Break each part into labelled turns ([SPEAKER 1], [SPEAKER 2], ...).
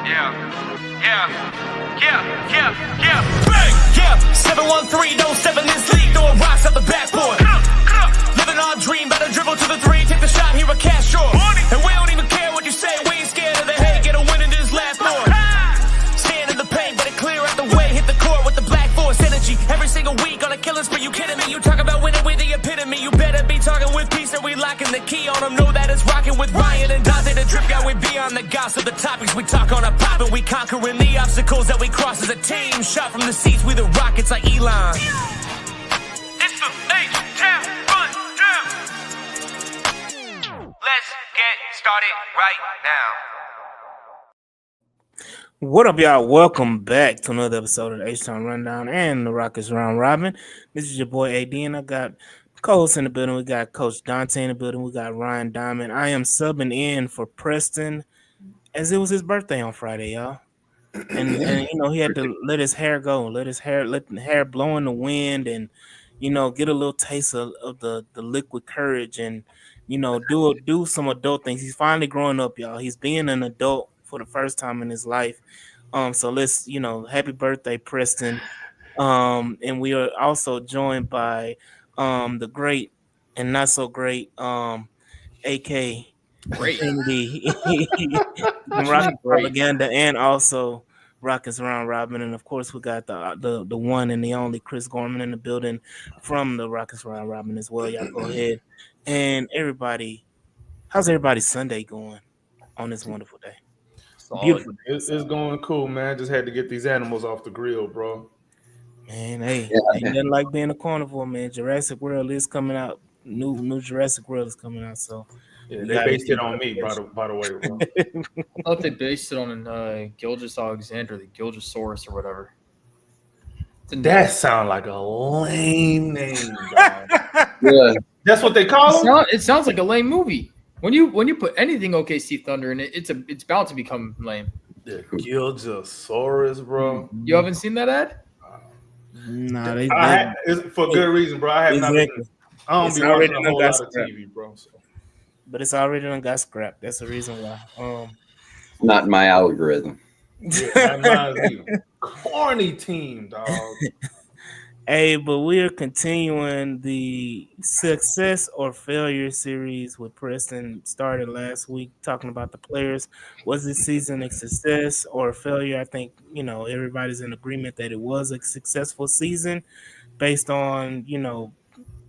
[SPEAKER 1] Bang! Yeah, 713, don't step in this league, throwing rocks at the backboard. Living our dream, better dribble to the three, take the shot, here a cash short. And we don't even care what you say, we ain't scared of the hate, get a win in this last board. Stand in the paint, but it clear out the way, hit the court with the black force energy. Every single week on a killing spree, you kidding me? You talk about winning with the epitome, you better be talking with peace, and we locking the key on them. Know that it's rocking with Ryan and Dante, the drip guy with beyond the gossip, the topics we talk on a pop, and we conquering the obstacles that we cross as a team. Shot from the seats, we the Rockets like Elon. It's the H-Town Run Down. Let's get started right now.
[SPEAKER 2] What up, y'all? Welcome back to another episode of the H-Town Rundown and the Rockets Round Robin. This is your boy AD, and I got co-hosts in the building. We got Coach Dante in the building. We got Ryan Diamond. I am subbing in for Preston as it was his birthday on Friday, y'all. And you know, he had to let his hair go, let the hair blow in the wind, and you know, get a little taste of the liquid courage, and you know, do some adult things. He's finally growing up, y'all. He's being an adult for the first time in his life. So let's, you know, happy birthday, Preston. And we are also joined by the great and not so great AK Kennedy, Rocket Propaganda, and also Rockets Round Robin. And of course, we got the one and the only Chris Gorman in the building from the Rockets Round Robin as well. Y'all go ahead. And everybody, how's everybody's Sunday going on this wonderful day?
[SPEAKER 3] Beautiful. It's going cool, man. Just had to get these animals off the grill, bro.
[SPEAKER 2] Man, hey, ain't nothing like being a carnivore, man. Jurassic World is coming out. New Jurassic World is coming out, so
[SPEAKER 3] yeah, they based it on me, by the way, bro.
[SPEAKER 4] I thought they based it on Gilgis Alexander, the Gilgisaurus or whatever.
[SPEAKER 3] That sounds like a lame name, dog. Yeah, that's what they call them.
[SPEAKER 4] It sounds like a lame movie. When you put anything OKC Thunder in it, it's bound to become lame.
[SPEAKER 3] The Gilgisaurus, bro.
[SPEAKER 4] You haven't seen that ad?
[SPEAKER 2] No,
[SPEAKER 3] for good reason, bro. I have not. I don't be watching a whole lot of TV, bro. So.
[SPEAKER 2] But it's already done got scrapped. That's the reason why.
[SPEAKER 5] Not my algorithm.
[SPEAKER 3] Yeah, corny team, dog.
[SPEAKER 2] Hey, but we are continuing the success or failure series with Preston. Started last week talking about the players. Was this season a success or a failure? I think, you know, everybody's in agreement that it was a successful season based on, you know,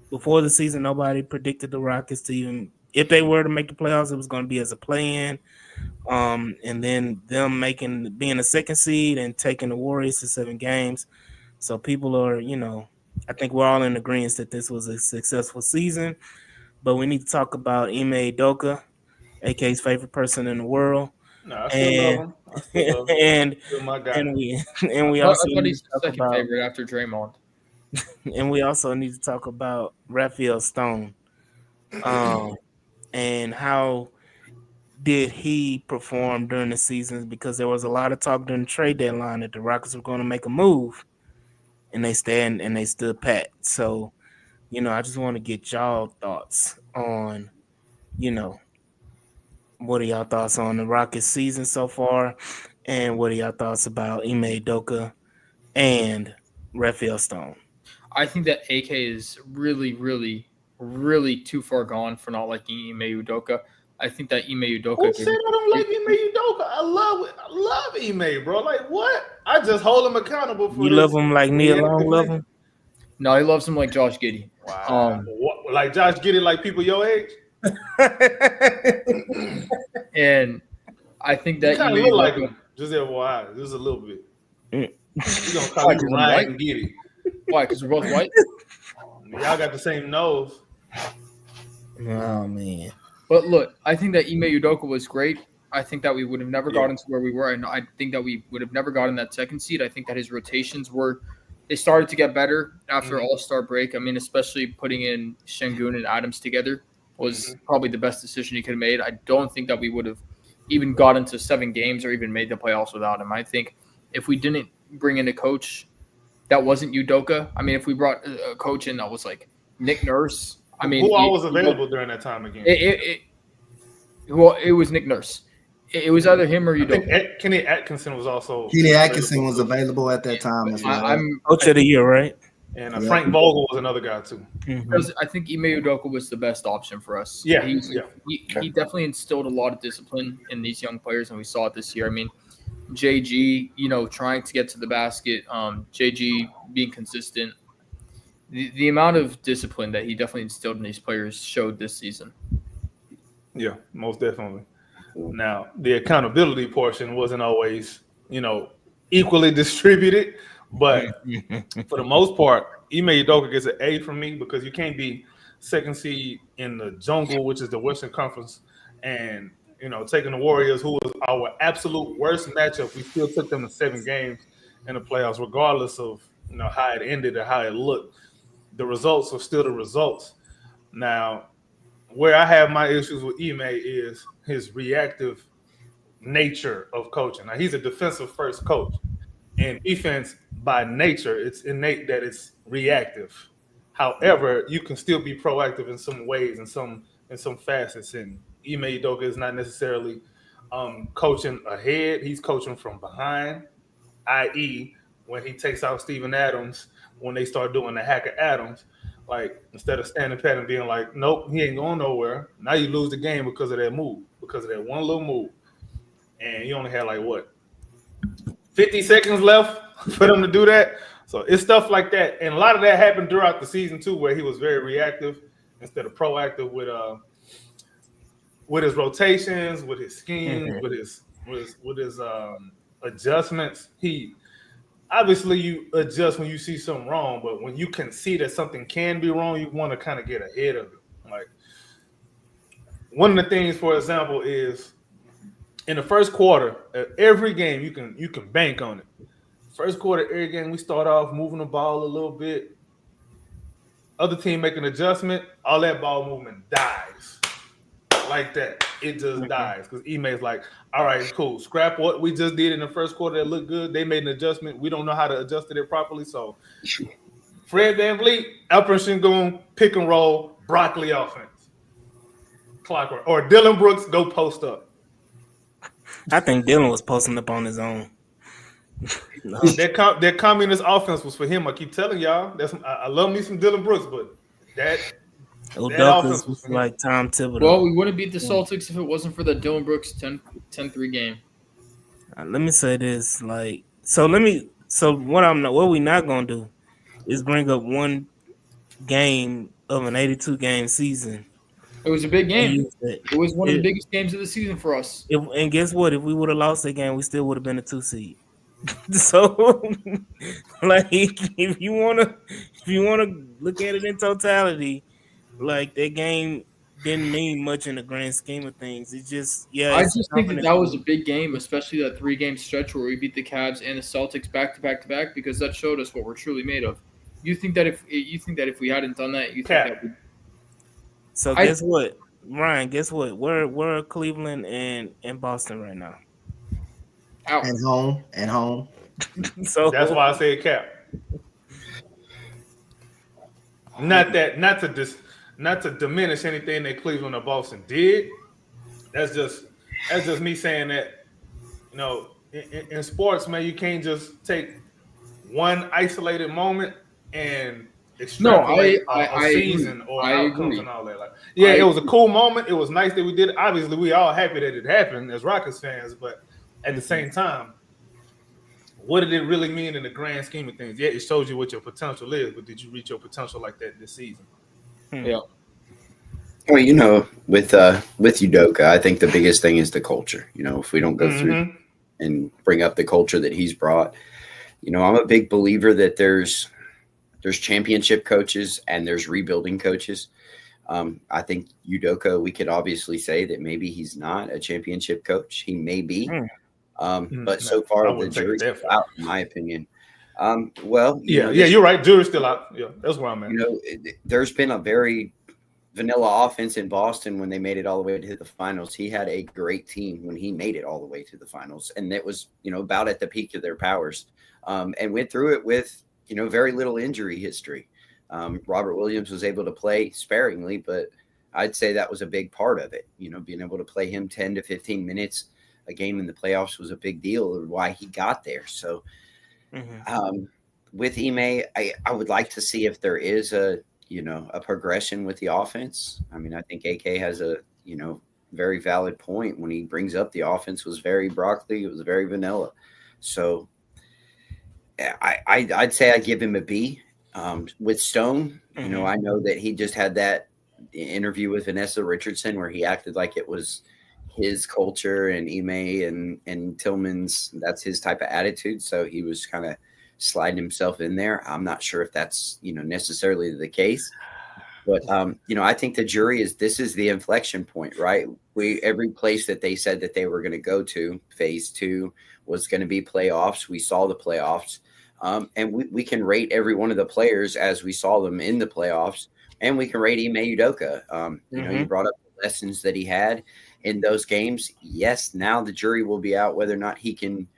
[SPEAKER 2] before the season, nobody predicted the Rockets to even, if they were to make the playoffs, it was going to be as a play-in. And then them being a second seed and taking the Warriors to 7 games. So people are, you know, I think we're all in agreement that this was a successful season. But we need to talk about Ime Udoka, AK's favorite person in the world.
[SPEAKER 3] No, I still love him.
[SPEAKER 2] And we also
[SPEAKER 4] need to talk about favorite after Draymond.
[SPEAKER 2] And we also need to talk about Raphael Stone. And how did he perform during the season? Because there was a lot of talk during the trade deadline that the Rockets were going to make a move. And they stood pat. So, you know, I just want to get y'all thoughts on, you know, what are y'all thoughts on the Rockets season so far? And what are y'all thoughts about Ime Udoka and Raphael Stone?
[SPEAKER 4] I think that AK is really, really, really too far gone for not liking Ime Udoka. I think that Ime Udoka.
[SPEAKER 3] Who said I don't like Ime Udoka? I love Ime, bro. Like what? I just hold him accountable for.
[SPEAKER 2] You love him like Nia Long love him?
[SPEAKER 4] No, he loves him like Josh Giddey.
[SPEAKER 3] Wow. Like Josh Giddey, like people your age.
[SPEAKER 4] And I think that
[SPEAKER 3] you kind of look like him. Just FYI, just a little bit. You gonna call him Ryan Giddey?
[SPEAKER 4] Why? Because we're both white.
[SPEAKER 3] Y'all got the same nose.
[SPEAKER 2] Oh man.
[SPEAKER 4] But look, I think that Ime Udoka was great. I think that we would have never gotten to where we were, and I think that we would have never gotten that second seed. I think that his rotations they started to get better after All-Star break. I mean, especially putting in Şengün and Adams together was probably the best decision he could have made. I don't think that we would have even gotten to 7 games or even made the playoffs without him. I think if we didn't bring in a coach that wasn't Udoka, I mean, if we brought a coach in that was like Nick Nurse, I mean,
[SPEAKER 3] who all was available during that time again?
[SPEAKER 4] It was Nick Nurse. It was either him or
[SPEAKER 3] I think
[SPEAKER 4] Udoka.
[SPEAKER 3] Kenny Atkinson was also
[SPEAKER 6] Kenny Atkinson was available at that time as well.
[SPEAKER 2] Coach of the year, right?
[SPEAKER 3] and Frank Vogel was another guy too.
[SPEAKER 4] I think Ime Udoka was the best option for us.
[SPEAKER 3] Yeah,
[SPEAKER 4] He definitely instilled a lot of discipline in these young players, and we saw it this year. I mean, JG, trying to get to the basket, JG being consistent. The amount of discipline that he definitely instilled in these players showed this season.
[SPEAKER 3] Yeah, most definitely. Now, the accountability portion wasn't always, equally distributed, but for the most part, Ime Udoka gets an A from me because you can't be second seed in the jungle, which is the Western Conference, and taking the Warriors, who was our absolute worst matchup. We still took them to 7 games in the playoffs, regardless of how it ended or how it looked. The results are still the results. Now, where I have my issues with Ime is his reactive nature of coaching. Now, he's a defensive first coach, and defense by nature, it's innate that it's reactive. However, you can still be proactive in some ways, in some facets. And Ime Udoka is not necessarily coaching ahead; he's coaching from behind. I.e., when he takes out Steven Adams, when they start doing the hack of Adams, like instead of standing pat and being like, nope, he ain't going nowhere. Now you lose the game because of that move, because of that one little move. And you only had 50 seconds left for them to do that. So it's stuff like that. And a lot of that happened throughout the season too, where he was very reactive instead of proactive with his rotations, with his schemes, with his adjustments. Obviously, you adjust when you see something wrong, but when you can see that something can be wrong, you want to kind of get ahead of it. Like one of the things, for example, is in the first quarter, every game you can bank on it. First quarter, every game we start off moving the ball a little bit. Other team make an adjustment, all that ball movement dies. Like that. It just dies because Ime's like, all right, cool. Scrap what we just did in the first quarter that looked good. They made an adjustment. We don't know how to adjust it properly. So Fred VanVleet, Alperen Sengun, pick and roll, broccoli offense. Clockwork. Or Dylan Brooks, go post up.
[SPEAKER 2] I think Dylan was posting up on his own.
[SPEAKER 3] That communist offense was for him. I keep telling y'all. I love me some Dylan Brooks, but that
[SPEAKER 2] Udoka was like Tom Thibodeau.
[SPEAKER 4] Well, we wouldn't beat the Celtics if it wasn't for the Dylan Brooks 10-3 game.
[SPEAKER 2] Let me say this, what we not gonna do is bring up one game of an 82-game season.
[SPEAKER 4] It was a big game. It was one of the biggest games of the season for us.
[SPEAKER 2] And guess what? If we would have lost that game, we still would have been a 2 seed. So, if you wanna look at it in totality, that game didn't mean much in the grand scheme of things. It's just,
[SPEAKER 4] I just think that was a big game, especially that 3-game stretch where we beat the Cavs and the Celtics back to back to back, because that showed us what we're truly made of. You think that if we hadn't done that,
[SPEAKER 2] guess what, Ryan? Guess what? Where are Cleveland and Boston right now?
[SPEAKER 4] Out.
[SPEAKER 6] And home.
[SPEAKER 3] So that's why I say Cap. Not to diminish anything that Cleveland or Boston did. That's just me saying that, in sports, man, you can't just take one isolated moment and extrapolate a season or outcomes and all that. It was a cool moment. It was nice that we did it. Obviously, we all happy that it happened as Rockets fans, but at the same time, what did it really mean in the grand scheme of things? Yeah, it shows you what your potential is, but did you reach your potential like that this season?
[SPEAKER 4] Yeah.
[SPEAKER 5] Well, with Udoka, I think the biggest thing is the culture. If we don't go through and bring up the culture that he's brought, I'm a big believer that there's championship coaches and there's rebuilding coaches. I think Udoka, we could obviously say that maybe he's not a championship coach. He may be, but so far the jury's out, in my opinion. You're right. Jury's still out. Yeah, that's where I'm at. There's been a very vanilla offense in Boston when they made it all the way to the finals. He had a great team when he made it all the way to the finals, and it was about at the peak of their powers, and went through it with very little injury history. Robert Williams was able to play sparingly, but I'd say that was a big part of it. Being able to play him 10 to 15 minutes a game in the playoffs was a big deal, or why he got there. So with Ime, I would like to see if there is a progression with the offense. I mean, I think AK has a very valid point when he brings up the offense was very broccoli, it was very vanilla. So I'd say I give him a B. With Stone, I know that he just had that interview with Vanessa Richardson where he acted like it was his culture, and Ime and Tillman's, that's his type of attitude. So he was kind of sliding himself in there. I'm not sure if that's necessarily the case, but I think the jury this is the inflection point, right? Every place that they said that they were going to go to, phase 2 was going to be playoffs. We saw the playoffs, and we can rate every one of the players as we saw them in the playoffs, and we can rate Ime Udoka. You brought up the lessons that he had in those games. Yes, now the jury will be out whether or not he can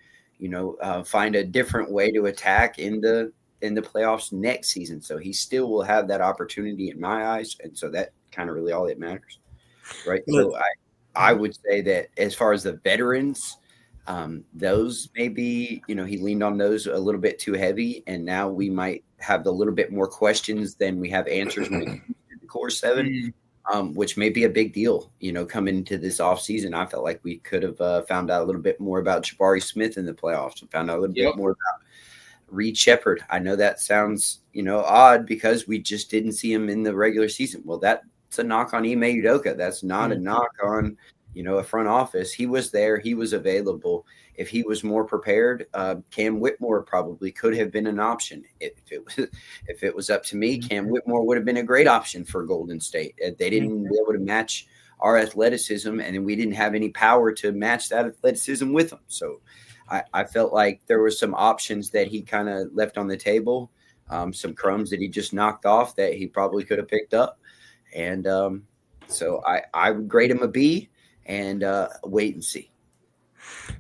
[SPEAKER 5] find a different way to attack in the playoffs next season. So he still will have that opportunity in my eyes. And so that kind of really all that matters. Right. So I would say that as far as the veterans, those maybe, he leaned on those a little bit too heavy. And now we might have a little bit more questions than we have answers when it comes to the core 7. Which may be a big deal, coming into this offseason. I felt like we could have found out a little bit more about Jabari Smith in the playoffs and found out a little bit more about Reed Shepherd. I know that sounds, odd because we just didn't see him in the regular season. Well, that's a knock on Ime Udoka. That's not a knock on, a front office. He was there. He was available. If he was more prepared, Cam Whitmore probably could have been an option. If it was up to me, Cam Whitmore would have been a great option for Golden State. They didn't be able to match our athleticism, and we didn't have any power to match that athleticism with them. So I felt like there were some options that he kind of left on the table, some crumbs that he just knocked off that he probably could have picked up. And so I would grade him a B and wait and see.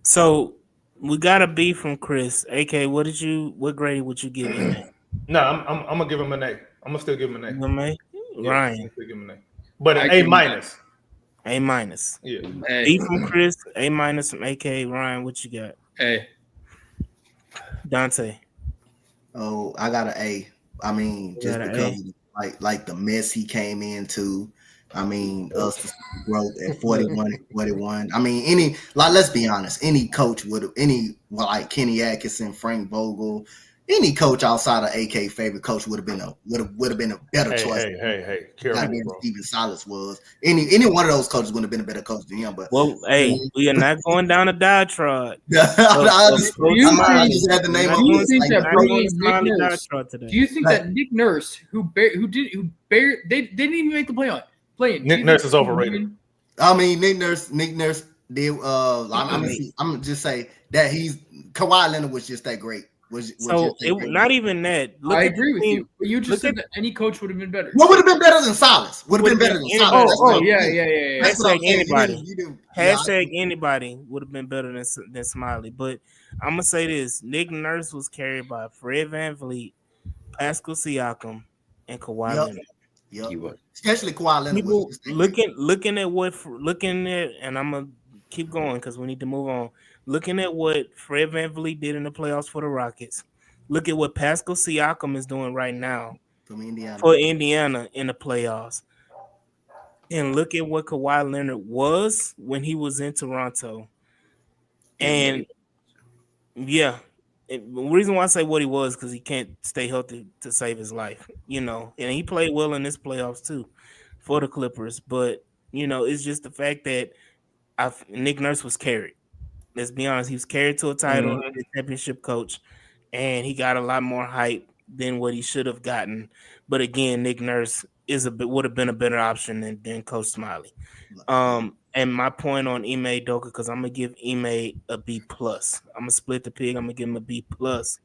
[SPEAKER 2] So we got a B from Chris. AK, what grade would you give him?
[SPEAKER 3] No, I'm gonna give him an A. I'm gonna still give him an A.
[SPEAKER 2] Ryan,
[SPEAKER 3] still give him an A, but an A minus.
[SPEAKER 2] A minus.
[SPEAKER 3] Yeah.
[SPEAKER 2] B from Chris. A minus from AK. Ryan, what you got?
[SPEAKER 4] A.
[SPEAKER 2] Dante.
[SPEAKER 6] Oh, I got an A. I mean, just because of, like the mess he came into. I mean, us growth at 41 and 41. I mean, let's be honest, any coach like Kenny Atkinson, Frank Vogel, any coach outside of AK favorite coach would have been a better choice.
[SPEAKER 3] Hey, careful, bro.
[SPEAKER 6] Stephen Silas was. Any one of those coaches would have been a better coach than him. But
[SPEAKER 2] we are not going down a diatribe.
[SPEAKER 4] Do you think that Nick Nurse, who didn't even make the play-in?
[SPEAKER 3] Nick Nurse is overrated.
[SPEAKER 6] I mean, Nick Nurse did. I'm just say that Kawhi Leonard was just that great.
[SPEAKER 2] Not even that.
[SPEAKER 4] I agree with you. But you just said that any coach would have been better.
[SPEAKER 6] What would have been better than Silas? Would have been better than Silas.
[SPEAKER 4] Yeah.
[SPEAKER 2] Hashtag anybody. Hashtag anybody would have been better than Smiley. But I'm gonna say this: Nick Nurse was carried by Fred VanVleet, Pascal Siakam, and Kawhi Leonard.
[SPEAKER 6] Yep. Especially Kawhi Leonard.
[SPEAKER 2] People looking at, and I'm gonna keep going because we need to move on. Looking at what Fred VanVleet did in the playoffs for the Rockets, look at what Pascal Siakam is doing right now for Indiana in the playoffs, and look at what Kawhi Leonard was when he was in Toronto. And the reason why I say what he was because he can't stay healthy to save his life, and he played well in this playoffs too for the Clippers. But it's just the fact that Nick Nurse was carried. Let's be honest, he was carried to a title, the championship coach, and he got a lot more hype than what he should have gotten. But again, Nick Nurse would have been a better option than Coach Smiley. And my point on Ime Udoka, because I'm gonna give Ime a B plus. I'm gonna split the pig. I'm gonna give him a B plus.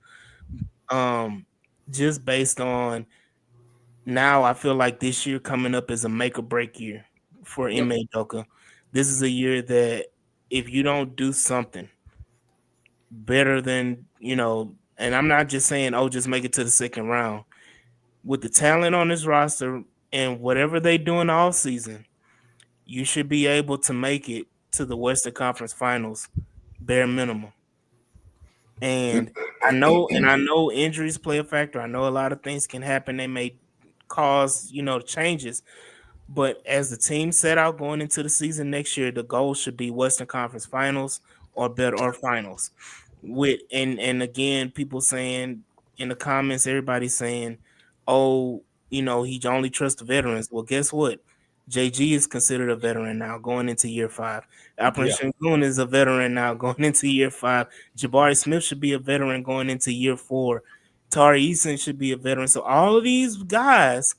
[SPEAKER 2] Just based on now, I feel like this year coming up is a make or break year for Ime Udoka. This is a year that if you don't do something better than, and I'm not just saying, just make it to the second round. With the talent on this roster and whatever they do in the offseason, you should be able to make it to the Western Conference Finals, bare minimum. And I know injuries play a factor. I know a lot of things can happen. They may cause, changes. But as the team set out going into the season next year, the goal should be Western Conference Finals or better, or finals. And again, people saying in the comments, everybody's saying, oh, he only trusts the veterans. Well, guess what? JG is considered a veteran now going into year 5. Alperen Sengun is a veteran now going into year 5. Jabari Smith should be a veteran going into year 4. Tari Eason should be a veteran. So all of these guys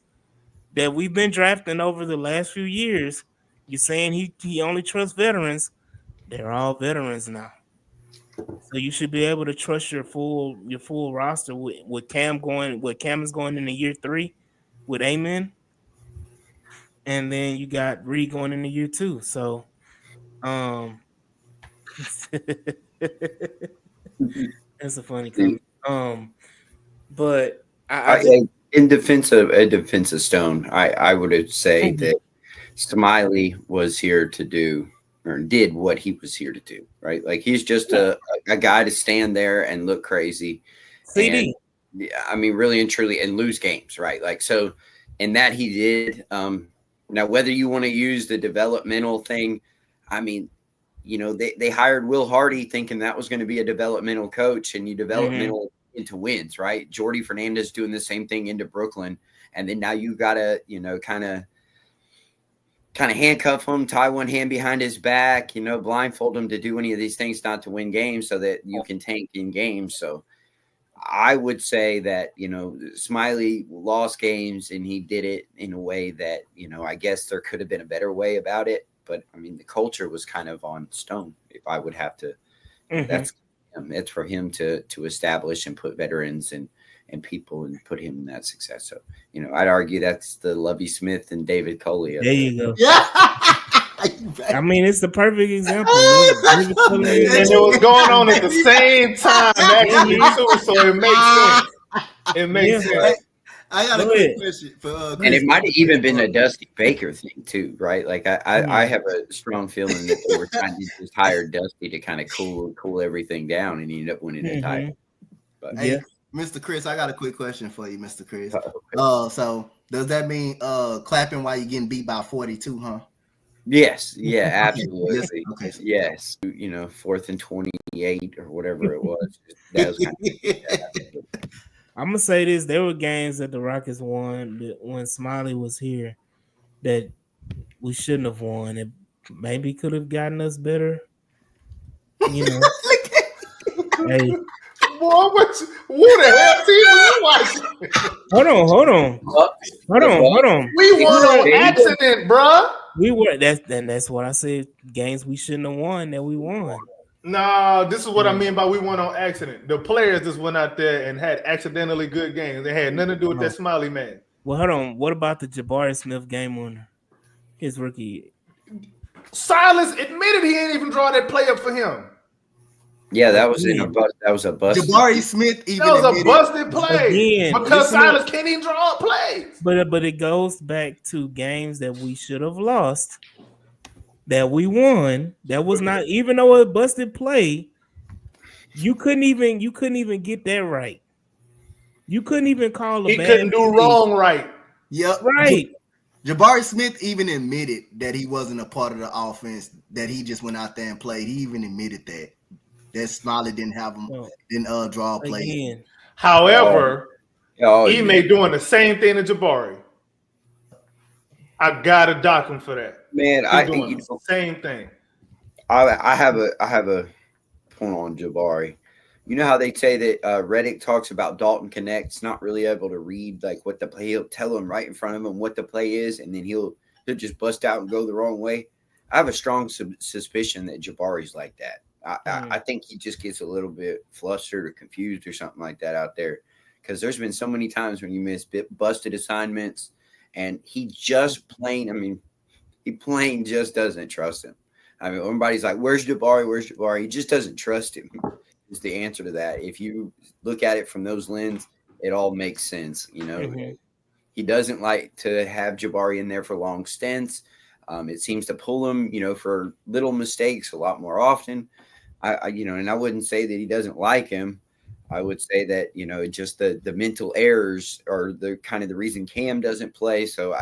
[SPEAKER 2] that we've been drafting over the last few years, you're saying he only trusts veterans. They're all veterans now. So you should be able to trust your full roster with Cam is going into year 3 with Amen. And then you got Reed going into year 2. So that's a funny comment. But I
[SPEAKER 5] in defense of Stone, I would say that Smiley was here to do or did what he was here to do, right? Like he's just a guy to stand there and look crazy.
[SPEAKER 2] CD.
[SPEAKER 5] And, I mean, really and truly, and lose games, right? Like so, and that he did. Now, whether you want to use the developmental thing, I mean, they hired Will Hardy thinking that was going to be a developmental coach, and you developmental into wins, right? Jordy Fernandez doing the same thing into Brooklyn, and then now you got to, kind of handcuff him, tie one hand behind his back, blindfold him to do any of these things, not to win games, so that you can tank in games. So I would say that, Smiley lost games and he did it in a way that, I guess there could have been a better way about it. But I mean, the culture was kind of on Stone. If I would have to, it's for him to establish and put veterans and people and put him in that success. So, I'd argue that's the Lovie Smith and David Coley.
[SPEAKER 2] There you go.
[SPEAKER 6] Yeah.
[SPEAKER 2] I mean, it's the perfect example.
[SPEAKER 3] And it was going on at the same time, actually, too, so it makes sense. It makes sense.
[SPEAKER 6] I got a quick question for
[SPEAKER 5] and it might have even been a Dusty Baker thing too, right? Like I have a strong feeling that they were trying to just hire Dusty to kind of cool everything down, and he ended up winning the title. But
[SPEAKER 6] hey, Mr. Chris, I got a quick question for you, Mr. Chris. So does that mean clapping while you're getting beat by 42, huh?
[SPEAKER 5] Yes, yeah, absolutely.
[SPEAKER 6] Okay.
[SPEAKER 5] Yes, 4th and 28 or whatever it was. That was kind of
[SPEAKER 2] I'm gonna say this: there were games that the Rockets won when Smiley was here that we shouldn't have won. It maybe could have gotten us better. Hey,
[SPEAKER 3] boy, what the hell team were you watching?
[SPEAKER 2] Hold on.
[SPEAKER 3] We won on accident, bruh.
[SPEAKER 2] We were that's what I said. Games we shouldn't have won that we won.
[SPEAKER 3] No, this is what I mean by we won on accident. The players just went out there and had accidentally good games. They had nothing to do with that Smiley man.
[SPEAKER 2] Well, hold on. What about the Jabari Smith game winner? His rookie.
[SPEAKER 3] Silas admitted he ain't even draw that play up for him.
[SPEAKER 5] Yeah, that was a bust.
[SPEAKER 6] Jabari Smith
[SPEAKER 3] that was a busted play because Silas can't even draw up plays.
[SPEAKER 2] But it goes back to games that we should have lost, that we won. That was not, even though it busted play, you couldn't even get that right. You couldn't even call a
[SPEAKER 3] he
[SPEAKER 2] bad
[SPEAKER 3] couldn't do
[SPEAKER 2] play.
[SPEAKER 3] wrong right.
[SPEAKER 6] Yep.
[SPEAKER 2] Right.
[SPEAKER 6] Jabari Smith even admitted that he wasn't a part of the offense, that he just went out there and played. He even admitted that Smiley didn't have him, didn't draw a play.
[SPEAKER 2] Again.
[SPEAKER 3] However, Ime doing the same thing to Jabari. I gotta dock him for that.
[SPEAKER 5] Man,
[SPEAKER 3] doing the same thing.
[SPEAKER 5] I have a point on Jabari. You know how they say that Reddick talks about Dalton Connect's not really able to read like what the play. He'll tell him right in front of him what the play is, and then he'll just bust out and go the wrong way. I have a strong suspicion that Jabari's like that. I think he just gets a little bit flustered or confused or something like that out there, because there's been so many times when you miss busted assignments, and he just plain just doesn't trust him. I mean, everybody's like, "Where's Jabari? Where's Jabari?" He just doesn't trust him. Is the answer to that. If you look at it from those lenses, it all makes sense. He doesn't like to have Jabari in there for long stints. It seems to pull him, for little mistakes a lot more often. And I wouldn't say that he doesn't like him. I would say that, just the mental errors are the kind of the reason Cam doesn't play. So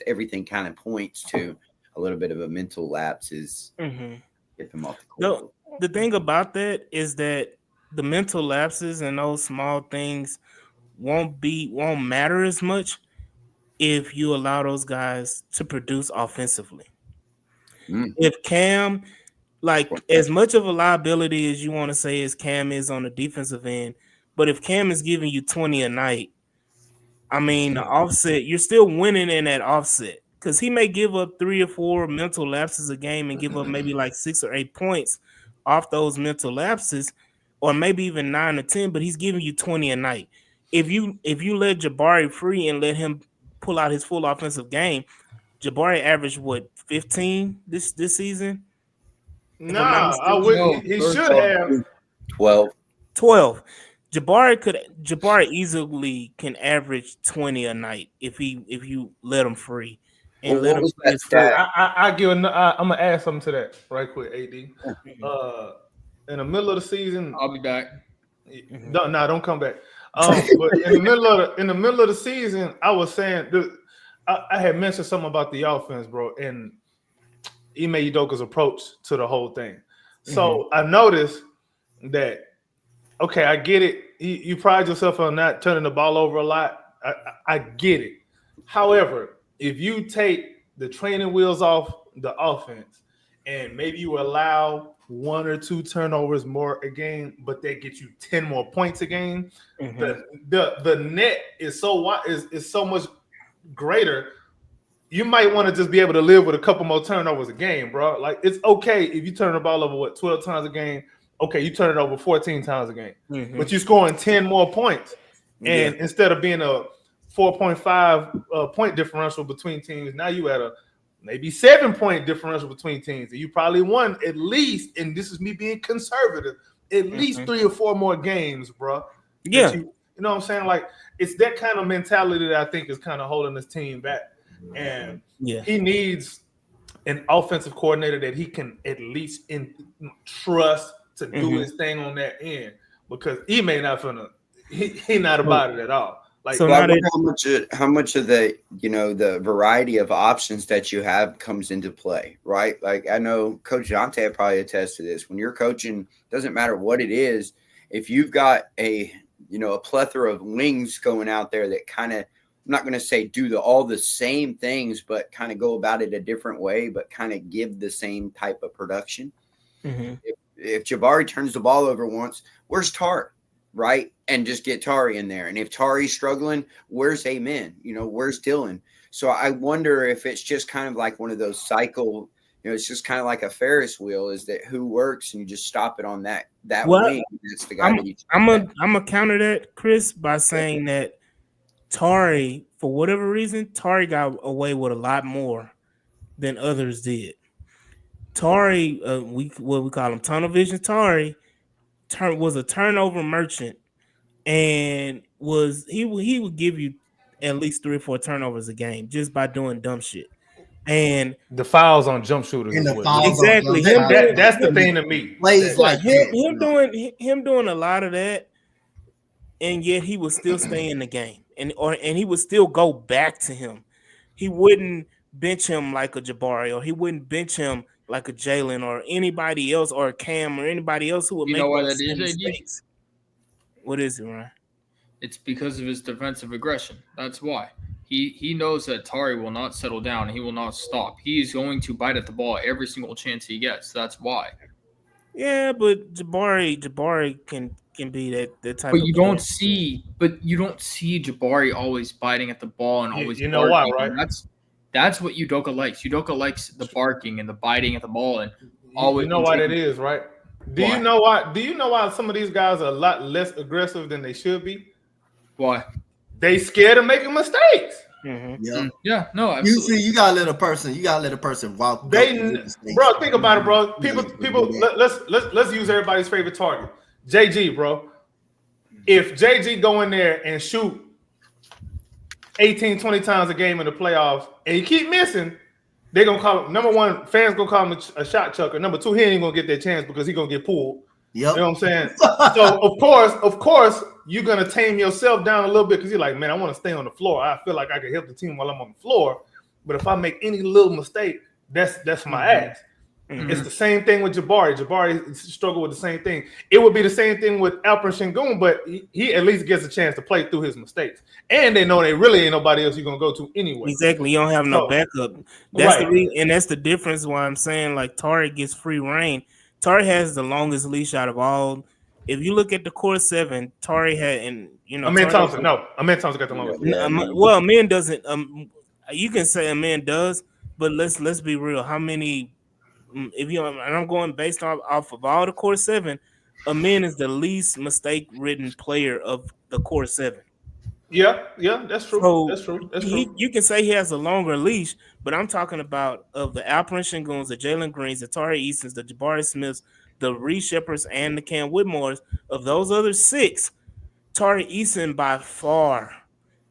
[SPEAKER 5] everything kind of points to a little bit of a mental lapse is get them off the court.
[SPEAKER 2] No, the thing about that is that the mental lapses and those small things won't matter as much if you allow those guys to produce offensively. If Cam, as much of a liability as you want to say as Cam is on the defensive end, but if Cam is giving you 20 a night, I mean, the offset, you're still winning in that offset because he may give up 3 or 4 mental lapses a game and give up maybe like 6 or 8 points off those mental lapses, or maybe even 9 or 10, but he's giving you 20 a night. If you let Jabari free and let him pull out his full offensive game, Jabari averaged 15 this season?
[SPEAKER 3] Nah, I wouldn't. He should have
[SPEAKER 5] 12.
[SPEAKER 2] 12. Jabari easily can average 20 a night if you let him free and let him play his free.
[SPEAKER 3] I'm gonna add something to that right quick, AD. In the middle of the season,
[SPEAKER 4] I'll be back.
[SPEAKER 3] Don't come back. But in the middle of the season, I was saying I had mentioned something about the offense, bro, and Ime Udoka's approach to the whole thing. So I noticed that. Okay, I get it. You pride yourself on not turning the ball over a lot. I get it. However, if you take the training wheels off the offense and maybe you allow 1 or 2 turnovers more a game, but they get you 10 more points a game, the net is so much greater. You might want to just be able to live with a couple more turnovers a game, bro. Like, it's okay if you turn the ball over 12 times a game. Okay, you turn it over 14 times a game, but you're scoring 10 more points. And instead of being a 4.5 point differential between teams, now you at a maybe 7-point differential between teams. And you probably won at least, and this is me being conservative, at least 3 or 4 more games, bro.
[SPEAKER 2] Yeah.
[SPEAKER 3] You know what I'm saying? Like, it's that kind of mentality that I think is kind of holding this team back. And he needs an offensive coordinator that he can at least trust to do his thing on that end, because he may not he not about it at all. Like,
[SPEAKER 5] so how much of the the variety of options that you have comes into play, right? Like, I know Coach Dante probably attests to this. When you're coaching, doesn't matter what it is. If you've got a plethora of wings going out there that kind of, I'm not going to say do all the same things, but kind of go about it a different way, but kind of give the same type of production. If Jabari turns the ball over once, where's Tari, right? And just get Tari in there. And if Tari's struggling, where's Amen? Where's Dylan? So I wonder if it's just kind of like one of those cycle, it's just kind of like a Ferris wheel, is that who works and you just stop it on that wing. That's the guy I'm
[SPEAKER 2] gonna counter that, Chris, by saying that Tari, for whatever reason, Tari got away with a lot more than others did. Tari, what we call him, tunnel vision. Tari was a turnover merchant, and he would give you at least 3 or 4 turnovers a game just by doing dumb shit. And
[SPEAKER 3] the fouls on jump shooters,
[SPEAKER 2] exactly.
[SPEAKER 3] That's the thing to me.
[SPEAKER 6] Plays like
[SPEAKER 2] him doing a lot of that, and yet he would still stay in the game, and he would still go back to him. He wouldn't bench him like a Jabari, or he wouldn't bench him like a Jalen or anybody else, or a Cam or anybody else who would make mistakes. What is it, Ryan?
[SPEAKER 4] It's because of his defensive aggression. That's why. He knows that Tari will not settle down. He will not stop. He is going to bite at the ball every single chance he gets. That's why.
[SPEAKER 2] Yeah, but Jabari can be that type.
[SPEAKER 4] But you don't see Jabari always biting at the ball and always.
[SPEAKER 3] You know why, right?
[SPEAKER 4] That's what Udoka likes. Udoka likes the barking and the biting at the ball, and always.
[SPEAKER 3] You know why that is, right? Do you know why some of these guys are a lot less aggressive than they should be?
[SPEAKER 4] Why?
[SPEAKER 3] They scared of making mistakes.
[SPEAKER 4] Yeah, no, absolutely.
[SPEAKER 6] You gotta let a person walk.
[SPEAKER 3] Bro, think about it, bro. People. Let's use everybody's favorite target, JG, bro. If JG go in there and shoot 18, 20 times a game in the playoffs, and he keep missing, they're gonna call him number one. Fans gonna call him a shot chucker. Number two, he ain't gonna get that chance because he's gonna get pulled.
[SPEAKER 6] Yep.
[SPEAKER 3] You know what I'm saying? So of course, you're gonna tame yourself down a little bit because you're like, man, I want to stay on the floor. I feel like I can help the team while I'm on the floor. But if I make any little mistake, that's my ass.
[SPEAKER 2] Mm-hmm.
[SPEAKER 3] It's the same thing with Jabari. Jabari struggled with the same thing. It would be the same thing with Alperen Sengun, but he at least gets a chance to play through his mistakes. And they know they really ain't nobody else you're gonna go to anyway.
[SPEAKER 2] Exactly. You don't have no backup. That's
[SPEAKER 3] right.
[SPEAKER 2] the reason, and that's the difference why I'm saying like Tari gets free reign. Tari has the longest leash out of all. If you look at the core 7, Tari had, and you know,
[SPEAKER 3] Amen Thompson. No, Amen Thompson got the longest.
[SPEAKER 2] Well, Amen doesn't. You can say Amen does, but let's be real. How many? If you and I'm going based off of all the core 7, Amen is the least mistake-ridden player of the core 7.
[SPEAKER 3] Yeah, that's true.
[SPEAKER 2] So
[SPEAKER 3] that's true.
[SPEAKER 2] You can say he has a longer leash, but I'm talking about of the Alperen Senguns, the Jalen Greens, the Tari Easons, the Jabari Smiths, the Reed Shepherds, and the Cam Whitmores. Of those other 6, Tari Eason by far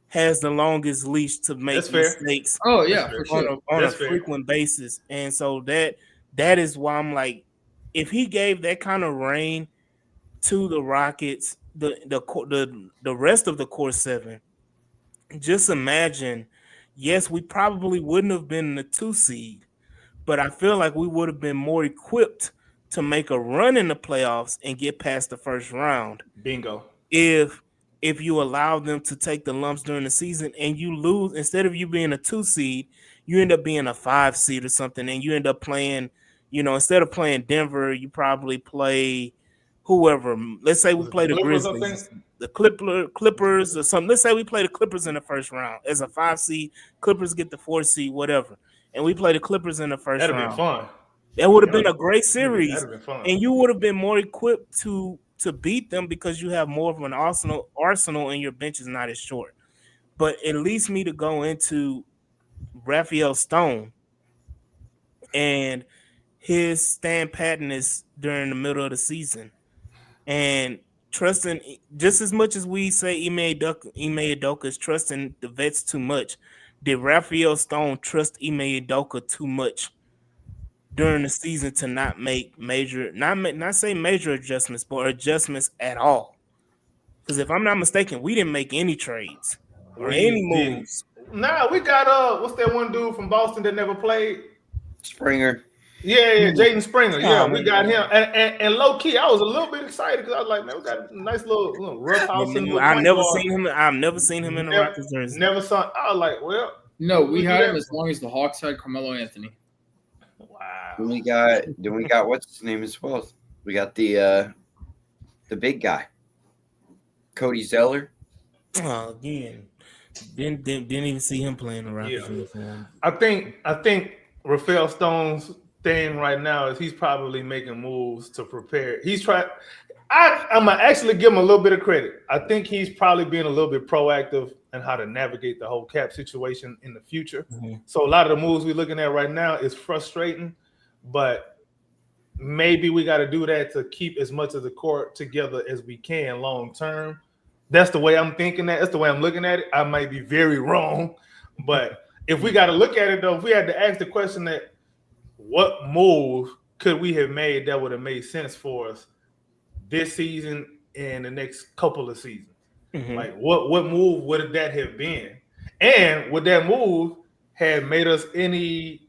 [SPEAKER 2] has the longest leash to make mistakes.
[SPEAKER 4] Oh yeah, for sure.
[SPEAKER 2] on a frequent basis, and so that is why I'm like, if he gave that kind of reign to the Rockets, the rest of the core 7, just imagine. Yes, we probably wouldn't have been the 2 seed, but I feel like we would have been more equipped to make a run in the playoffs and get past the first round.
[SPEAKER 3] Bingo.
[SPEAKER 2] If you allow them to take the lumps during the season and you lose, instead of you being a 2 seed, you end up being a 5 seed or something, and you end up playing, you know, instead of playing Denver, you probably play whoever. Let's say we play the Grizzlies, the Clippers or something. Let's say we play the Clippers in the first round as a 5 seed. Clippers get the 4 seed, whatever, and we play the Clippers in the first round.
[SPEAKER 3] That'd been fun.
[SPEAKER 2] That would have been a great series,
[SPEAKER 3] That'd been fun.
[SPEAKER 2] and you would have been more equipped to beat them because you have more of an arsenal, and your bench is not as short. But it leads me to go into Raphael Stone and his stand patness during the middle of the season, and trusting just as much as we say Ime Udoka is trusting the vets too much. Did Raphael Stone trust Ime Udoka too much during the season to not make major adjustments, but adjustments at all? Because if I'm not mistaken, we didn't make any trades or any moves.
[SPEAKER 3] Nah, we got what's that one dude from Boston that never played?
[SPEAKER 5] Springer.
[SPEAKER 3] Yeah, Jaden Springer. Yeah, we got him. And low key, I was a little bit excited because I was like, man, we got a nice little rough house.
[SPEAKER 2] I've never seen him in the Rockets jersey.
[SPEAKER 3] Never saw. I was like, well,
[SPEAKER 4] no, we had him as long as the Hawks had Carmelo Anthony.
[SPEAKER 3] Wow.
[SPEAKER 5] Then we got what's his name as well. We got the big guy, Cody Zeller.
[SPEAKER 2] Oh, again, didn't even see him playing the Rockets uniform.
[SPEAKER 3] I think Raphael Stone's thing right now is he's probably making moves to prepare. He's trying. I'm gonna actually give him a little bit of credit. I think he's probably being a little bit proactive in how to navigate the whole cap situation in the future. Mm-hmm. So a lot of the moves we're looking at right now is frustrating, but maybe we got to do that to keep as much of the court together as we can long term. That's the way I'm thinking that. That's the way I'm looking at it. I might be very wrong, but if we got to look at it though, if we had to ask the question that what move could we have made that would have made sense for us this season and the next couple of seasons? Mm-hmm. Like what move would that have been? And would that move have made us any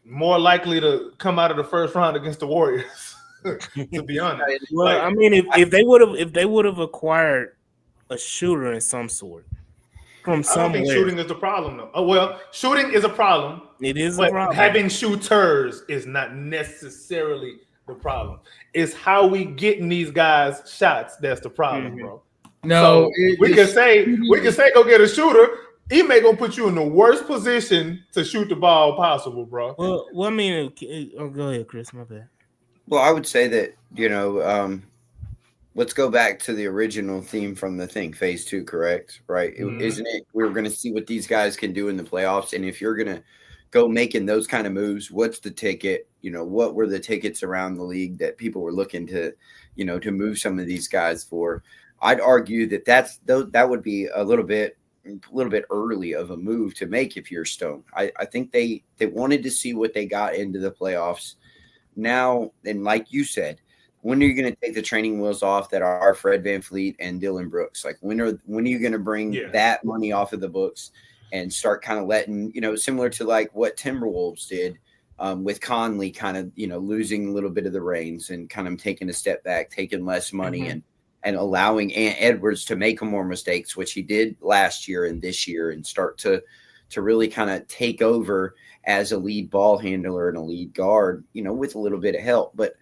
[SPEAKER 3] more likely to come out of the first round against the Warriors? To be honest.
[SPEAKER 2] Well, like, I mean, if they would have acquired a shooter in some sort from somewhere. I don't think
[SPEAKER 3] shooting is the problem though. Oh well, shooting is a problem.
[SPEAKER 2] It is a problem.
[SPEAKER 3] Having shooters is not necessarily the problem. It's how we getting these guys shots that's the problem, mm-hmm. bro.
[SPEAKER 4] No,
[SPEAKER 3] so we can say go get a shooter. He may gonna put you in the worst position to shoot the ball possible, bro.
[SPEAKER 2] Well, I mean, go ahead, Chris. My bad.
[SPEAKER 5] Well, I would say that let's go back to the original theme from the thing, phase 2, correct? Right? Mm-hmm. Isn't it? We're gonna see what these guys can do in the playoffs, and if you're gonna go making those kind of moves, what's the ticket? What were the tickets around the league that people were looking to, to move some of these guys for? I'd argue that that would be a little bit little bit early of a move to make if you're Stone. I think they wanted to see what they got into the playoffs. Now, and like you said, when are you going to take the training wheels off that are Fred VanVleet and Dylan Brooks? Like when are you going to bring that money off of the books and start kind of letting, similar to like what Timberwolves did with Conley kind of, losing a little bit of the reins and kind of taking a step back, taking less money and allowing Ant Edwards to make more mistakes, which he did last year and this year, and start to really kind of take over as a lead ball handler and a lead guard, with a little bit of help. But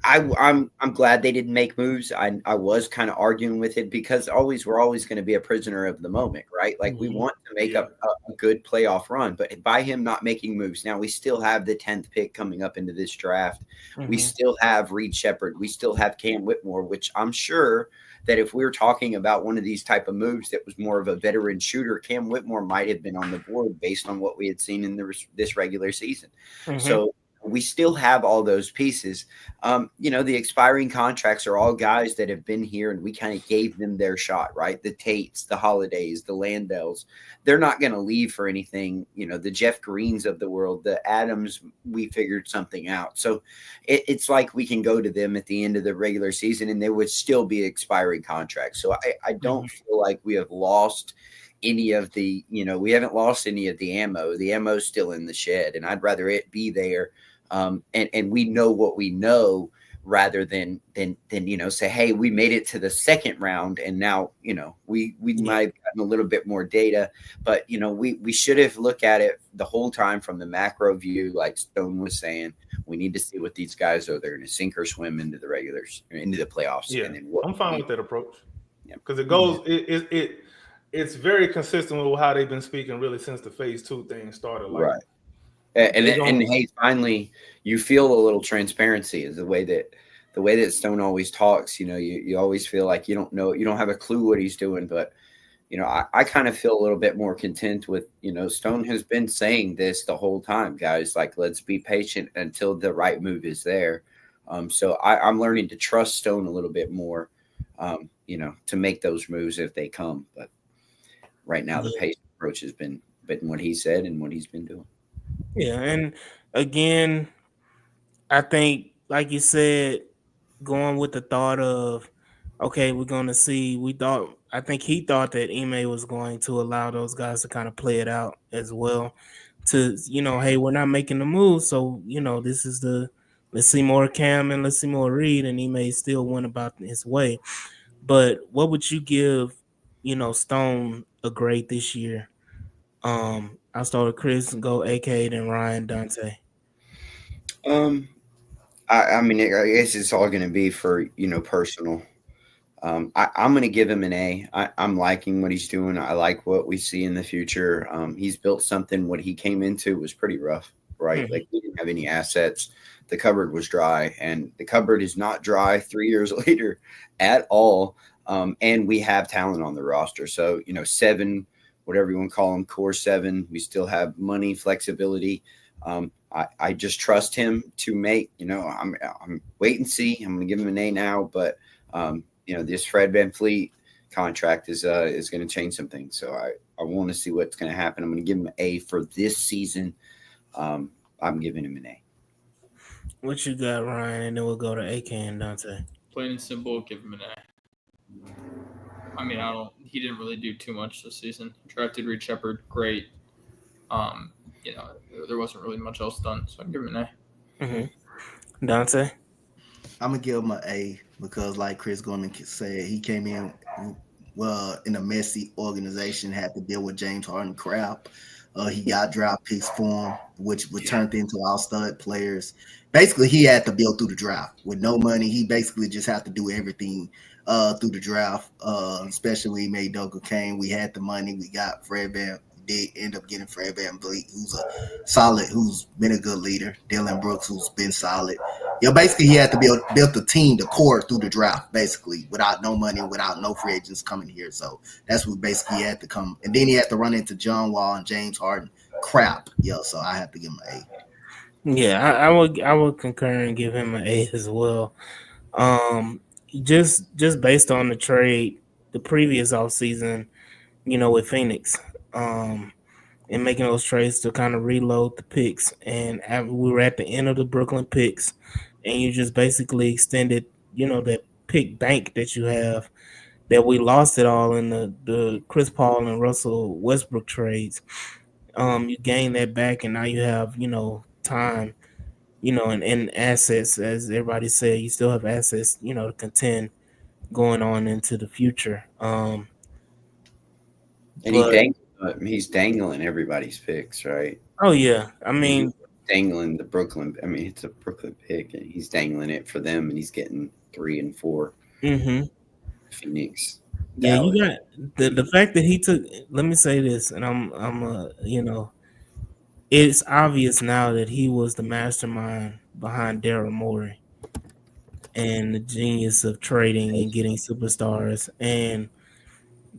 [SPEAKER 5] I'm glad they didn't make moves. I was kind of arguing with it because we're always going to be a prisoner of the moment, right? Like we want to make a good playoff run, but by him not making moves, now we still have the 10th pick coming up into this draft. We still have Reed Shepherd. We still have Cam Whitmore, which I'm sure that if we were talking about one of these type of moves that was more of a veteran shooter, Cam Whitmore might have been on the board based on what we had seen in this regular season. So we still have all those pieces. The expiring contracts are all guys that have been here and we kind of gave them their shot, right? The Tates, the Holidays, the Landells, they're not going to leave for anything. The Jeff Greens of the world, the Adams, we figured something out. So it's like we can go to them at the end of the regular season and they would still be expiring contracts. So I don't feel like we have lost any of the, we haven't lost any of the ammo. The ammo's still in the shed and I'd rather it be there. And we know what we know rather than say, hey, we made it to the second round and now, we might have gotten a little bit more data, but we should have looked at it the whole time from the macro view, like Stone was saying. We need to see what these guys are. They're going to sink or swim into the regulars, into the playoffs.
[SPEAKER 3] Yeah,
[SPEAKER 5] and then
[SPEAKER 3] I'm fine with that approach. Yeah, because it goes, it's very consistent with how they've been speaking really since the phase 2 thing started. Like,
[SPEAKER 5] right. And hey, finally, you feel a little transparency is the way that Stone always talks. You always feel like you don't know, you don't have a clue what he's doing. But I kind of feel a little bit more content with Stone has been saying this the whole time, guys. Like, let's be patient until the right move is there. So I'm learning to trust Stone a little bit more, to make those moves if they come. But right now, the patient approach has been what he said and what he's been doing.
[SPEAKER 2] Yeah, and again, I think, like you said, going with the thought of, okay, we're going to see. I think he thought that Ime was going to allow those guys to kind of play it out as well. To hey, we're not making the move, so this is let's see more Cam and let's see more Reed, and Ime still went about his way. But what would you give, Stone a grade this year? I'll start with Chris and go AK, then Ryan, Dante.
[SPEAKER 5] I mean, I guess it's all going to be for, personal. I'm going to give him an A. I'm liking what he's doing. I like what we see in the future. He's built something. What he came into was pretty rough, right? Like, he didn't have any assets. The cupboard was dry, and the cupboard is not dry 3 years later at all. And we have talent on the roster. So, 7, whatever you want to call them, core 7. We still have money, flexibility. I just trust him to make, I'm wait and see. I'm going to give him an A now, but this Fred VanVleet contract is going to change some things. So I want to see what's going to happen. I'm going to give him an A for this season. I'm giving him an A.
[SPEAKER 2] What you got, Ryan? And then we'll go to AK and Dante.
[SPEAKER 4] Plain and simple, give him an A. I mean, he didn't really do too much this season. Drafted Reed Shepherd, great. There wasn't really much else done, so I'd give him an
[SPEAKER 2] A. Dante?
[SPEAKER 6] I'm going to give him an A because, like Chris Gorman said, he came in, in a messy organization, had to deal with James Harden crap. He got draft picks for him, which would turn into all-stud players. Basically, he had to build through the draft. With no money, he basically just had to do everything through the draft, especially when he made Doka Kane. We had the money. We got Fred Van. Did end up getting Fred VanVleet, who's been a good leader. Dylan Brooks, who's been solid. Basically, he had to build the team, the core through the draft, basically, without no money, without no free agents coming here. So that's what basically he had to come. And then he had to run into John Wall and James Harden. Crap. So I have to give him an A.
[SPEAKER 2] Yeah, I would concur and give him an A as well. Just based on the trade, the previous offseason, with Phoenix, and making those trades to kind of reload the picks. And we were at the end of the Brooklyn picks, and you just basically extended, that pick bank that you have, that we lost it all in the Chris Paul and Russell Westbrook trades. You gain that back, and now you have, time, and assets, as everybody said. You still have assets, to contend going on into the future.
[SPEAKER 5] And
[SPEAKER 2] But,
[SPEAKER 5] he's dangling everybody's picks, right?
[SPEAKER 2] oh yeah, I mean,
[SPEAKER 5] Dangling the Brooklyn. I mean, it's a Brooklyn pick, and he's dangling it for them, and he's getting 3 and 4.
[SPEAKER 2] mm-hmm.
[SPEAKER 5] Phoenix.
[SPEAKER 2] Yeah,
[SPEAKER 5] Dallas.
[SPEAKER 2] you got the fact that he took. Let me say this, and it's obvious now that he was the mastermind behind Daryl Morey and the genius of trading and getting superstars. And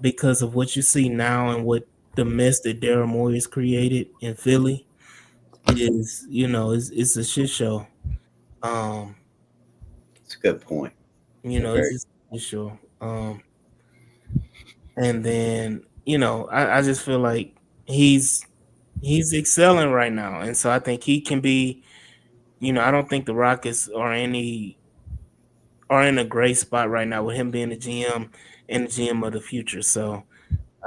[SPEAKER 2] because of what you see now and what the mess that Daryl Morey has created in Philly is, it's a shit show.
[SPEAKER 5] It's a good point.
[SPEAKER 2] It's just a shit show. And then, I just feel like he's excelling right now. And so I think he can be, I don't think the Rockets are in a great spot right now with him being the GM and the GM of the future. So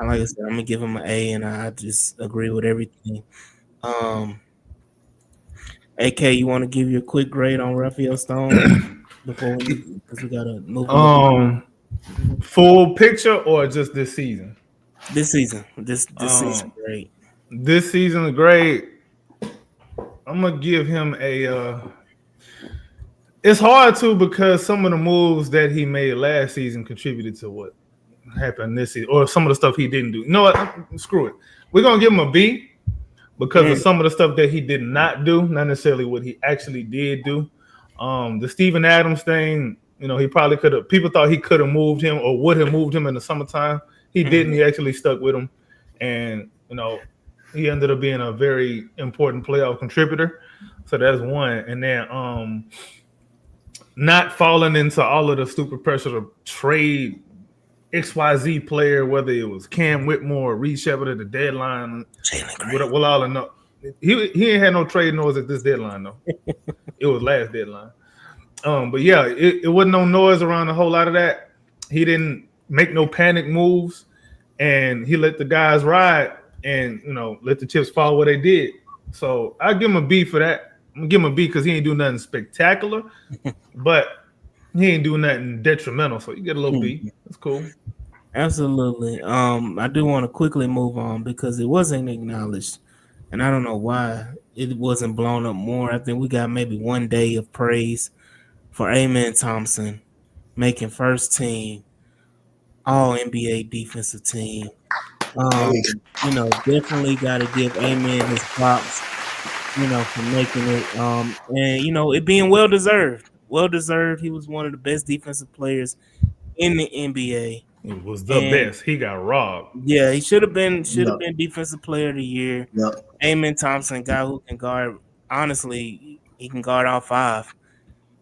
[SPEAKER 2] like I said, I'm gonna give him an A, and I just agree with everything. AK, you want to give your quick grade on Raphael Stone before because we gotta move on.
[SPEAKER 3] Full picture or just this season?
[SPEAKER 2] This season, this season, great.
[SPEAKER 3] This season, great. I'm gonna give him a. It's hard to because some of the moves that he made last season contributed to what happened this season, or some of the stuff he didn't do. You know what? Screw it. We're gonna give him a B because of some of the stuff that he did not do, not necessarily what he actually did do. The Steven Adams thing, he probably could have. People thought he could have moved him or would have moved him in the summertime. He didn't. He actually stuck with him, and he ended up being a very important playoff contributor. So that's one. And then not falling into all of the stupid pressure to trade XYZ player, whether it was Cam Whitmore or Reed Shepard at the deadline. We'll all know. He ain't had no trade noise at this deadline, though. It was last deadline. But yeah, it wasn't no noise around a whole lot of that. He didn't make no panic moves, and he let the guys ride and let the chips fall where they did. So I give him a B for that. I'm gonna give him a B because he ain't do nothing spectacular, but he ain't doing nothing detrimental. So you get a little B. That's cool.
[SPEAKER 2] Absolutely. I do want to quickly move on because it wasn't acknowledged, and I don't know why it wasn't blown up more. I think we got maybe one day of praise for Amen Thompson making first team All NBA defensive team. Definitely got to give Amen his props, for making it. And it being well deserved. Well deserved. He was one of the best defensive players in the NBA.
[SPEAKER 3] It was the best. He got robbed.
[SPEAKER 2] Yeah, he should have been defensive player of the year.
[SPEAKER 6] Yep.
[SPEAKER 2] Amen Thompson, guy who can guard. Honestly, he can guard all 5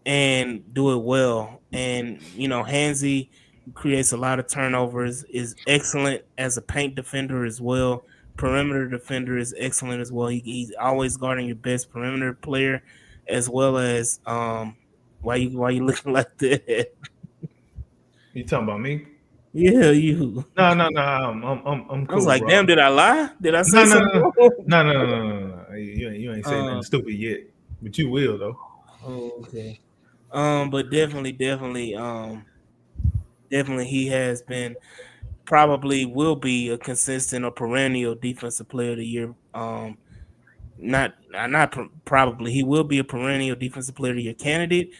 [SPEAKER 2] and do it well. And Hansy creates a lot of turnovers. Is excellent as a paint defender as well. Perimeter defender is excellent as well. He's always guarding your best perimeter player, as well as why you looking like that?
[SPEAKER 3] You talking about me?
[SPEAKER 2] Yeah, you.
[SPEAKER 3] No. I'm cool.
[SPEAKER 2] I was like,
[SPEAKER 3] bro.
[SPEAKER 2] damn, did I lie? Did I say something?
[SPEAKER 3] No. You ain't saying nothing stupid yet, but you will though.
[SPEAKER 2] Oh, okay. But definitely, he has been, probably will be a consistent or perennial defensive player of the year. Probably he will be a perennial defensive player of the year candidate,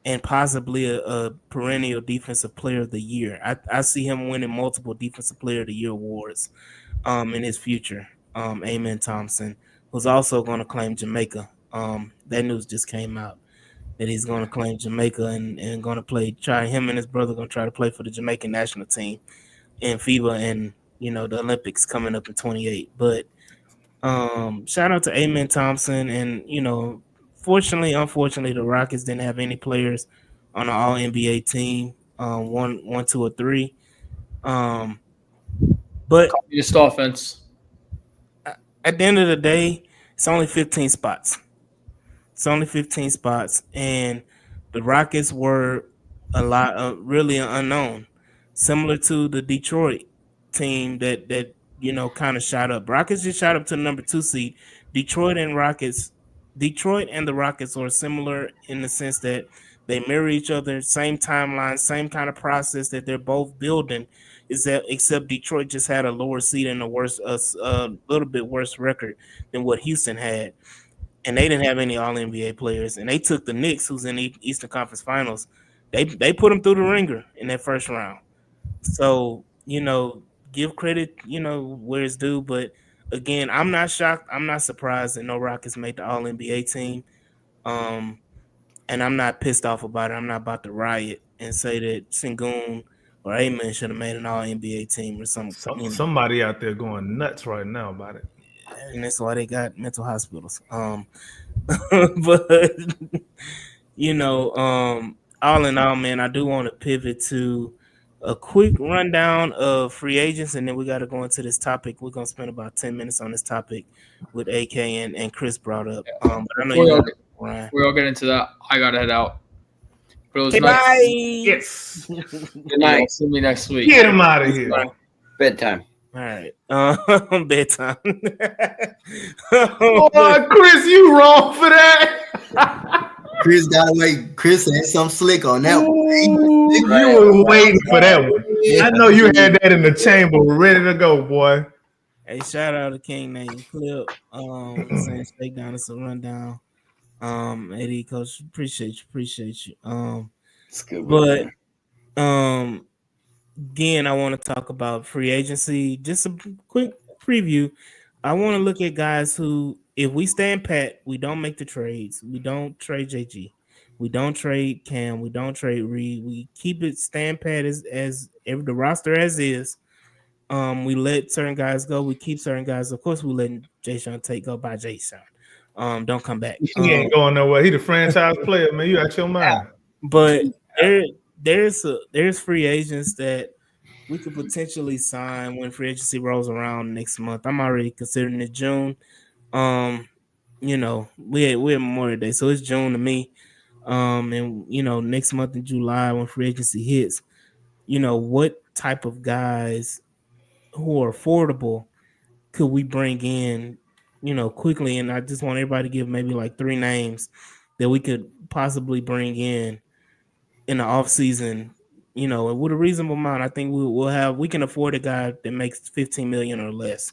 [SPEAKER 2] and possibly a perennial defensive player of the year. I see him winning multiple defensive player of the year awards in his future. Amen Thompson, who's also going to claim Jamaica. That news just came out that he's going to claim Jamaica and going to him and his brother going to try to play for the Jamaican national team in FIBA and the Olympics coming up in 2028. But shout out to Amen Thompson, and unfortunately, the Rockets didn't have any players on the All NBA team. 1, 2, or 3. But
[SPEAKER 4] Just offense.
[SPEAKER 2] at the end of the day, it's only 15 spots. It's only 15 spots, and the Rockets were a lot really unknown, similar to the Detroit team that kind of shot up. Rockets just shot up to the number 2 seed. Detroit and the Rockets are similar in the sense that they mirror each other, same timeline, same kind of process that they're both building. Is that except Detroit just had a lower seed and a little bit worse record than what Houston had, and they didn't have any All NBA players, and they took the Knicks, who's in the Eastern Conference Finals. They put them through the ringer in that first round. So give credit where it's due, but again, I'm not shocked. I'm not surprised that no Rockets made the All NBA team. And I'm not pissed off about it. I'm not about to riot and say that Sengun or Amen should have made an All NBA team or something.
[SPEAKER 3] Somebody out there going nuts right now about it.
[SPEAKER 2] And that's why they got mental hospitals. But all in all, man, I do want to pivot to a quick rundown of free agents, and then we got to go into this topic. We're gonna spend about 10 minutes on this topic with AK and Chris brought up. But I know you got Ryan.
[SPEAKER 4] We'll get into that. I gotta head out. But it was
[SPEAKER 2] Good
[SPEAKER 4] nice.
[SPEAKER 2] night.
[SPEAKER 3] Yes.
[SPEAKER 5] Good night.
[SPEAKER 4] See me next week.
[SPEAKER 3] Get him out of here.
[SPEAKER 5] Bedtime.
[SPEAKER 2] All right. Bedtime.
[SPEAKER 3] Boy, Chris, you wrong for that.
[SPEAKER 6] Chris got away. Chris had some slick on that one.
[SPEAKER 3] Ooh, you were waiting for that one. I know you had that in the chamber ready to go, boy.
[SPEAKER 2] Hey, shout out to King Name Clip. Saying Shakedown is a rundown. AD Coach, appreciate you.
[SPEAKER 5] It's good.
[SPEAKER 2] But again, I want to talk about free agency. Just a quick preview. I want to look at guys who, if we stand pat, we don't make the trades. We don't trade JG. We don't trade Cam. We don't trade Reed. We keep it stand pat as the roster as is. We let certain guys go. We keep certain guys. Of course, we let Jayson Tate go by Jayson. Don't come back.
[SPEAKER 3] He ain't going nowhere. He the franchise player, man. You out your mind.
[SPEAKER 2] But there's free agents that we could potentially sign when free agency rolls around next month. I'm already considering it June. We had Memorial Day, so it's June to me. And next month in July when free agency hits, what type of guys who are affordable could we bring in, quickly? And I just want everybody to give maybe like 3 names that we could possibly bring in the off season, and with a reasonable amount. I think we can afford a guy that makes $15 million or less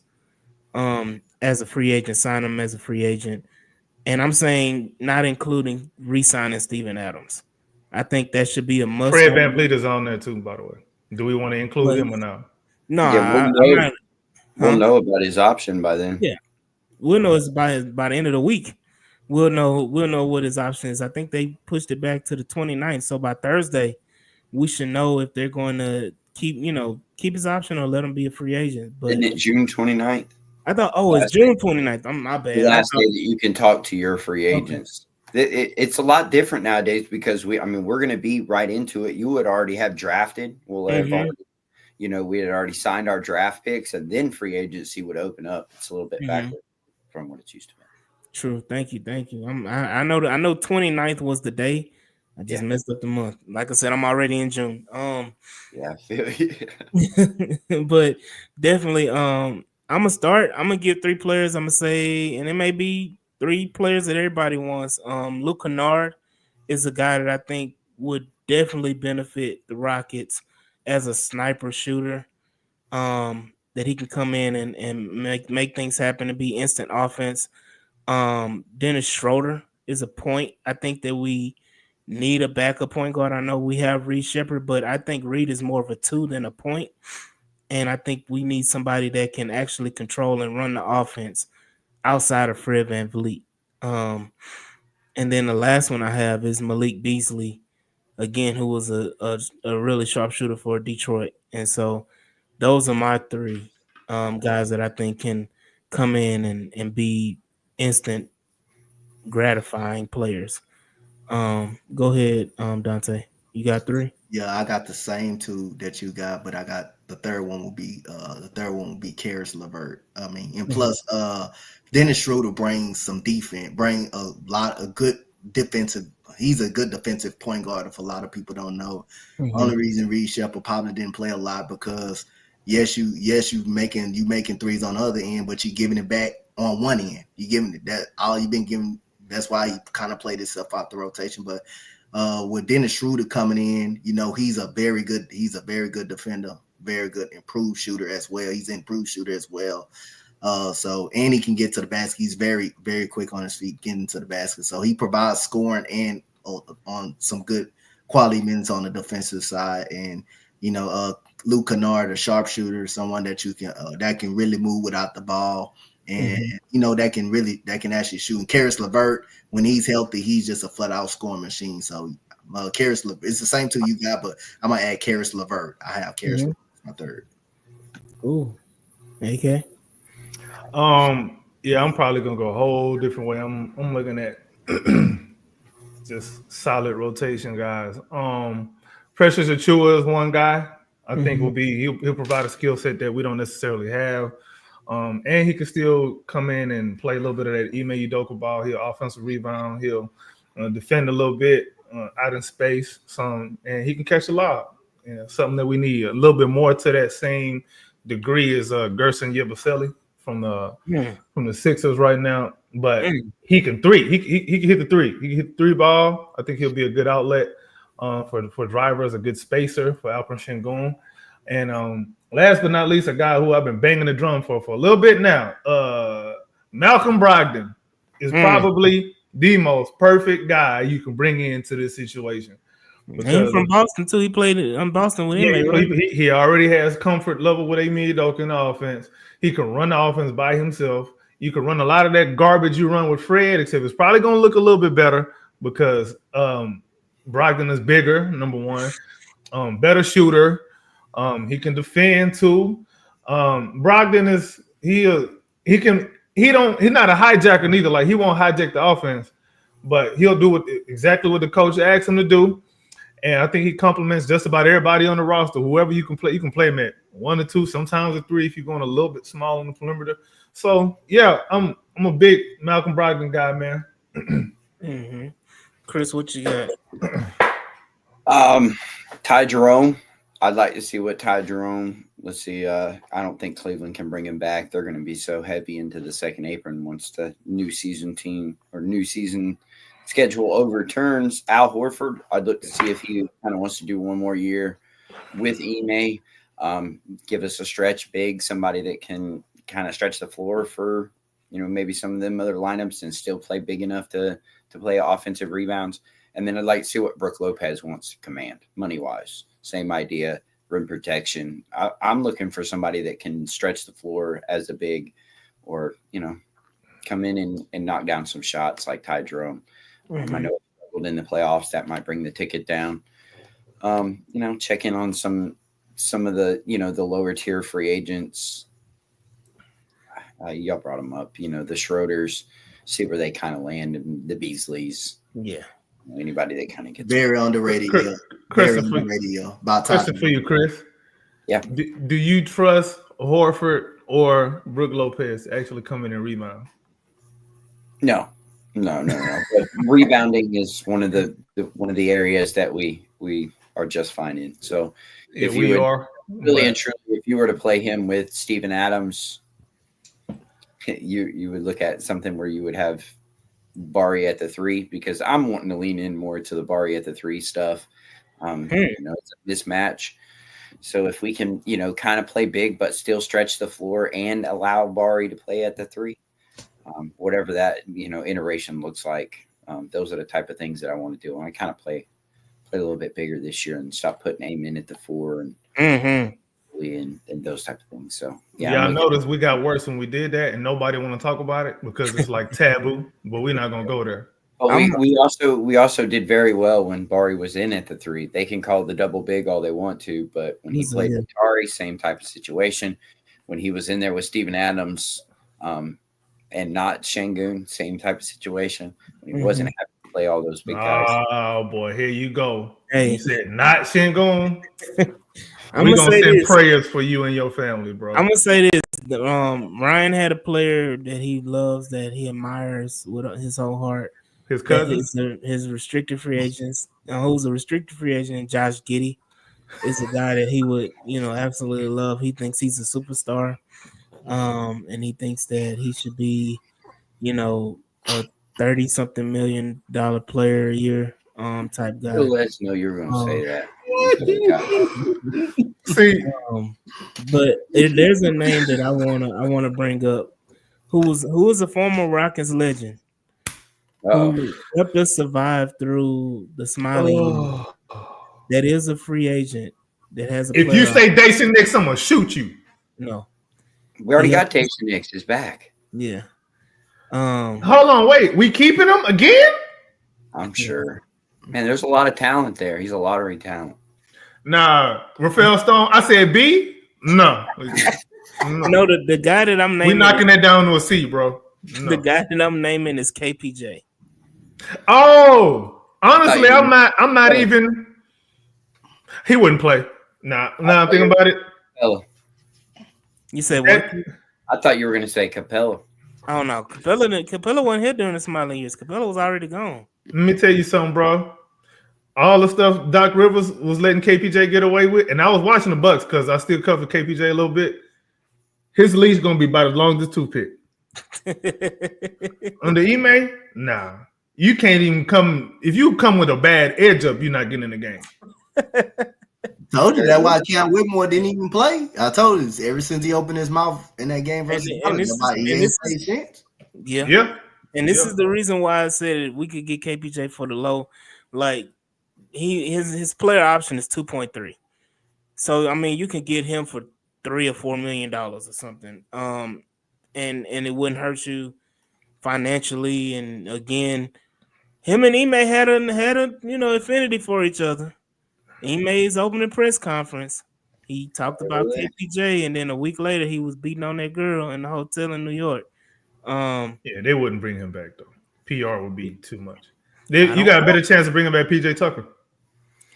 [SPEAKER 2] as a free agent, sign him as a free agent. And I'm saying not including re-signing Steven Adams. I think that should be a must.
[SPEAKER 3] Fred VanVleet is on there too, by the way. Do we want to include him or not?
[SPEAKER 2] No,
[SPEAKER 5] Yeah, we'll know about his option by then.
[SPEAKER 2] Yeah, we'll know it's by the end of the week. We'll know what his option is. I think they pushed it back to the 29th. So by Thursday, we should know if they're going to keep his option or let him be a free agent. But
[SPEAKER 5] Isn't it June 29th?
[SPEAKER 2] I thought, it's June 29th. I'm my bad.
[SPEAKER 5] The last day that you can talk to your free agents. Okay. It's a lot different nowadays because we're going to be right into it. You would already have drafted. We'll have already, we had already signed our draft picks, and then free agency would open up. It's a little bit backward from what it used to be.
[SPEAKER 2] True. Thank you. I know 29th was the day. I just messed up the month. Like I said, I'm already in June.
[SPEAKER 5] I feel you.
[SPEAKER 2] But definitely, I'm gonna give 3 players. I'm gonna say, and it may be 3 players that everybody wants. Luke Kennard is a guy that I think would definitely benefit the Rockets as a sniper shooter. That he can come in and make things happen and be instant offense. Dennis Schroeder is a point. I think that we need a backup point guard. I know we have Reed Shepherd, but I think Reed is more of a 2 than a point. And I think we need somebody that can actually control and run the offense outside of Fred VanVleet. And then the last one I have is Malik Beasley, again, who was a really sharpshooter for Detroit. And so those are my 3 guys that I think can come in and be instant gratifying players. Go ahead, Dante. You got 3?
[SPEAKER 6] Yeah, I got the same two that you got, but I got the third one will be Karis LeVert. I mean, and plus Dennis Schroeder brings some defense, bring a lot of good defensive. He's a good defensive point guard. If a lot of people don't know, only reason Reed Shepard probably didn't play a lot because you making threes on the other end, but you giving it back on one end. You giving it that all you've been giving. That's why he kind of played himself out the rotation, but. With Dennis Schroeder coming in, he's a very good defender, very good improved shooter as well. He's an improved shooter as well. And he can get to the basket. He's very, very quick on his feet getting to the basket. So he provides scoring and on some good quality minutes on the defensive side. And Luke Kennard, a sharpshooter, someone that you can that can really move without the ball. And that can actually shoot. And Karis LeVert, when he's healthy, he's just a flat out scoring machine. So Karis LeVert, it's the same two you got, but I'm gonna add Karis LeVert. I have Karis LeVert my third.
[SPEAKER 2] Ooh, AK.
[SPEAKER 3] Yeah, I'm probably gonna go a whole different way. I'm looking at just solid rotation guys. Precious Achiuwa is one guy I think he'll provide a skill set that we don't necessarily have. And he can still come in and play a little bit of that Ime Udoka ball. He'll offensive rebound. He'll defend a little bit out in space. And he can catch a lob. Something that we need a little bit more to that same degree is Gerson Yabusele from the Sixers right now. But he can three. He can hit the three. He can hit the three ball. I think he'll be a good outlet for drivers, a good spacer for Alperen Sengun. And last but not least, a guy who I've been banging the drum for a little bit now, Malcolm Brogdon is probably the most perfect guy you can bring into this situation.
[SPEAKER 2] He's from Boston too. He played in Boston with him.
[SPEAKER 3] Right? He already has comfort level with Ime Udoka in the offense. He can run the offense by himself. You can run a lot of that garbage you run with Fred, except it's probably going to look a little bit better because Brogdon is bigger, number one, better shooter. He can defend too. Brogdon he's not a hijacker neither. Like he won't hijack the offense, but he'll do exactly what the coach asks him to do. And I think he complements just about everybody on the roster. Whoever you can play him at 1 or 2, sometimes a 3 if you're going a little bit small on the perimeter. So yeah, I'm a big Malcolm Brogdon guy, man.
[SPEAKER 2] Chris, what you got?
[SPEAKER 5] Ty Jerome. I'd like to see what Ty Jerome. Let's see. I don't think Cleveland can bring him back. They're going to be so heavy into the second apron once the new season schedule overturns. Al Horford. I'd look to see if he kind of wants to do one more year with Ime. Give us a stretch big, somebody that can kind of stretch the floor for maybe some of them other lineups and still play big enough to play offensive rebounds. And then I'd like to see what Brook Lopez wants to command money-wise. Same idea, rim protection. I'm looking for somebody that can stretch the floor as a big or, come in and knock down some shots like Ty Jerome. I know in the playoffs that might bring the ticket down. Check in on some of the, the lower tier free agents. Y'all brought them up, the Schroeders, see where they kind of land, and the Beasleys.
[SPEAKER 2] Yeah.
[SPEAKER 5] Anybody that kind of gets
[SPEAKER 6] very underrated. Very underrated. About time.
[SPEAKER 3] Question for you, Chris.
[SPEAKER 5] Yeah.
[SPEAKER 3] Do you trust Horford or Brook Lopez to actually come in and rebound?
[SPEAKER 5] No. But rebounding is one of the areas that we are just fine in. So if you were to play him with Steven Adams, you would look at something where you would have Bari at the 3, because I'm wanting to lean in more to the Bari at the 3 stuff. It's a mismatch. So if we can, kind of play big but still stretch the floor and allow Bari to play at the 3, whatever that iteration looks like, those are the type of things that I want to do. And I kind of play a little bit bigger this year and stop putting Amen at the 4 and those type of things. So
[SPEAKER 3] I noticed we got worse when we did that, and nobody want to talk about it because it's like taboo. But we're not gonna go there.
[SPEAKER 5] But we also did very well when Bari was in at the 3. They can call the double big all they want to, but when he played with Tari, same type of situation. When he was in there with Steven Adams, and not Sengun, same type of situation. When he wasn't having to play all those big guys.
[SPEAKER 3] Oh boy, here you go.
[SPEAKER 2] Hey.
[SPEAKER 3] You said not Shingon.
[SPEAKER 2] I'm
[SPEAKER 3] We're
[SPEAKER 2] gonna
[SPEAKER 3] gonna
[SPEAKER 2] say
[SPEAKER 3] send
[SPEAKER 2] this.
[SPEAKER 3] prayers for you and your family, bro.
[SPEAKER 2] I'm gonna say this. Ryan had a player that he loves, that he admires with his whole heart.
[SPEAKER 3] His
[SPEAKER 2] That
[SPEAKER 3] cousin.
[SPEAKER 2] his restricted free agents. Who's a restricted free agent? Josh Giddey is a guy that he would, absolutely love. He thinks he's a superstar, and he thinks that he should be, a $30-something million player a year, type guy.
[SPEAKER 5] Who lets know you were going to say that?
[SPEAKER 3] See,
[SPEAKER 2] But there's a name that I wanna bring up, who is a former Rockets legend, who helped us survive through the Smiley years. That is a free agent that has a.
[SPEAKER 3] If
[SPEAKER 2] player
[SPEAKER 3] you say
[SPEAKER 2] option.
[SPEAKER 3] Dacian Nix, I'm gonna shoot you.
[SPEAKER 2] No,
[SPEAKER 5] We already
[SPEAKER 2] Yeah.
[SPEAKER 5] got Dacian Nix. Is back.
[SPEAKER 2] yeah,
[SPEAKER 3] Hold on, wait. We keeping him again?
[SPEAKER 5] I'm sure. Man, there's a lot of talent there. He's a lottery talent.
[SPEAKER 3] Nah, Rafael Stone. I said B. No,
[SPEAKER 2] no, the guy that I'm
[SPEAKER 3] we
[SPEAKER 2] naming,
[SPEAKER 3] knocking that down to a C, bro. No.
[SPEAKER 2] the guy that I'm naming is KPJ.
[SPEAKER 3] Oh, honestly,
[SPEAKER 5] you-
[SPEAKER 3] I'm not even. He wouldn't play. Nah, I'm thinking about it.
[SPEAKER 5] Capella.
[SPEAKER 2] You said what?
[SPEAKER 5] I thought you were going to say Capella.
[SPEAKER 2] I don't know. Capella wasn't here during the Smiley years. Capella was already gone.
[SPEAKER 3] Let me tell you something, bro. All the stuff Doc Rivers was letting KPJ get away with, and I was watching the Bucks because I still cover KPJ a little bit. His leash gonna be about as long as a toothpick. Under Ime, nah. You can't even come. If you come with a bad edge up, you're not getting in the game.
[SPEAKER 6] Told you that's why Cam Whitmore didn't even play. I told you ever since he opened his mouth in that game versus
[SPEAKER 2] And this is- Yeah.
[SPEAKER 3] Yeah.
[SPEAKER 2] And this
[SPEAKER 3] Yeah.
[SPEAKER 2] is the reason why I said we could get KPJ for the low. Like his player option is 2.3. So I mean you can get him for $3 or $4 million or something. And it wouldn't hurt you financially. And again, him and Ime had a affinity for each other. Ime's opening press conference, he talked about KPJ, and then a week later he was beating on that girl in the hotel in New York.
[SPEAKER 3] Yeah, they wouldn't bring him back though. PR would be too much. You got a better chance of bringing back PJ Tucker,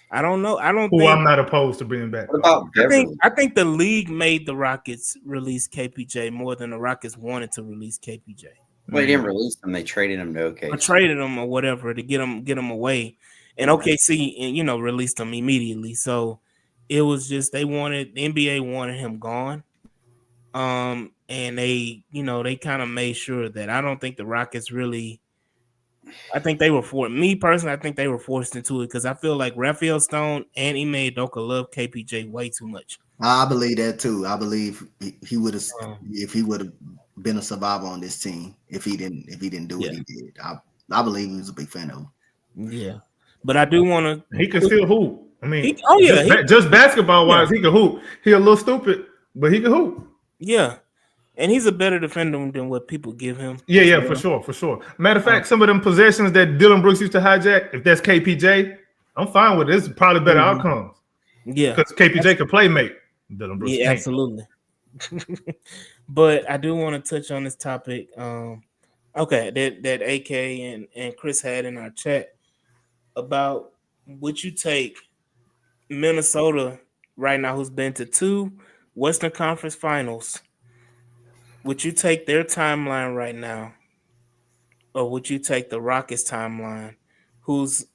[SPEAKER 2] I don't know. I don't
[SPEAKER 3] who
[SPEAKER 2] think.
[SPEAKER 3] I'm not opposed to bringing back.
[SPEAKER 5] What about Beverly?
[SPEAKER 2] I think the league made the Rockets release KPJ more than the Rockets wanted to release KPJ.
[SPEAKER 5] Well, they didn't release him. They traded him to OKC.
[SPEAKER 2] Or traded him or whatever to get him away. And OKC, released him immediately. So it was just the NBA wanted him gone. And they kind of made sure that I don't think the Rockets really. I think they were me personally. I think they were forced into it because I feel like Raphael Stone and Ime Udoka love KPJ way too much.
[SPEAKER 6] I believe that too. I believe he would have if he would have been a survivor on this team if he didn't do what he did. I believe he was a big fan of him.
[SPEAKER 2] Yeah, but I do want to.
[SPEAKER 3] He can still hoop. I mean, just basketball wise, he can hoop. He a little stupid, but he can hoop.
[SPEAKER 2] Yeah, and he's a better defender than what people give him.
[SPEAKER 3] Yeah, for sure. Matter of fact, some of them possessions that Dylan Brooks used to hijack, if that's KPJ, I'm fine with it. It's probably better outcomes.
[SPEAKER 2] Yeah,
[SPEAKER 3] because KPJ can play make. Dylan Brooks can't.
[SPEAKER 2] Absolutely. But I do want to touch on this topic. Okay, that AK and Chris had in our chat about would you take Minnesota right now, who's been to 2 Western Conference Finals? Would you take their timeline right now, or would you take the Rockets timeline, who's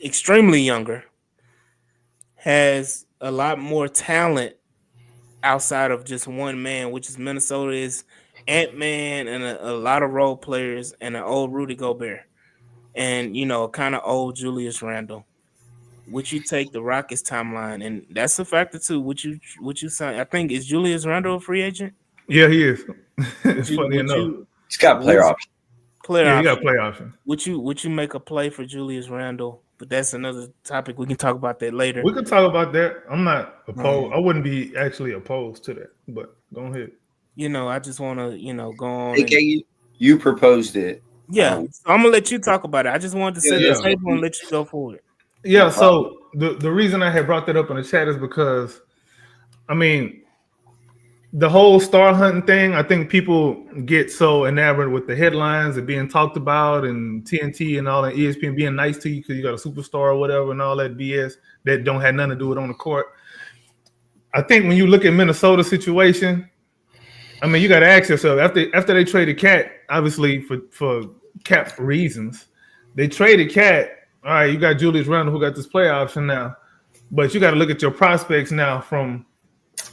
[SPEAKER 2] extremely younger, has a lot more talent outside of just one man, which is Minnesota is Ant-Man and a lot of role players and an old Rudy Gobert and kind of old Julius Randle? Would you take the Rockets timeline? And that's a factor too. Would you sign? I think is Julius Randle a free agent?
[SPEAKER 3] Yeah, he is. It's funny enough.
[SPEAKER 5] He's got player option.
[SPEAKER 3] He got play option.
[SPEAKER 2] Would you make a play for Julius Randle? But that's another topic. We can talk about that later.
[SPEAKER 3] We could talk about that. I'm not opposed. I wouldn't be actually opposed to that. But go ahead.
[SPEAKER 2] I just want to go on.
[SPEAKER 5] AK, you proposed it.
[SPEAKER 2] Yeah, so I'm gonna let you talk about it. I just wanted to set the table and let you go forward.
[SPEAKER 3] Yeah, so the reason I had brought that up in the chat is because, I mean, the whole star hunting thing, I think people get so enamored with the headlines and being talked about and TNT and all that ESPN being nice to you because you got a superstar or whatever and all that BS that don't have nothing to do with on the court. I think when you look at Minnesota's situation, I mean, you got to ask yourself after they traded Cat, obviously for cap reasons, they traded Cat. All right, you got Julius Randle who got this play option now, but you got to look at your prospects now from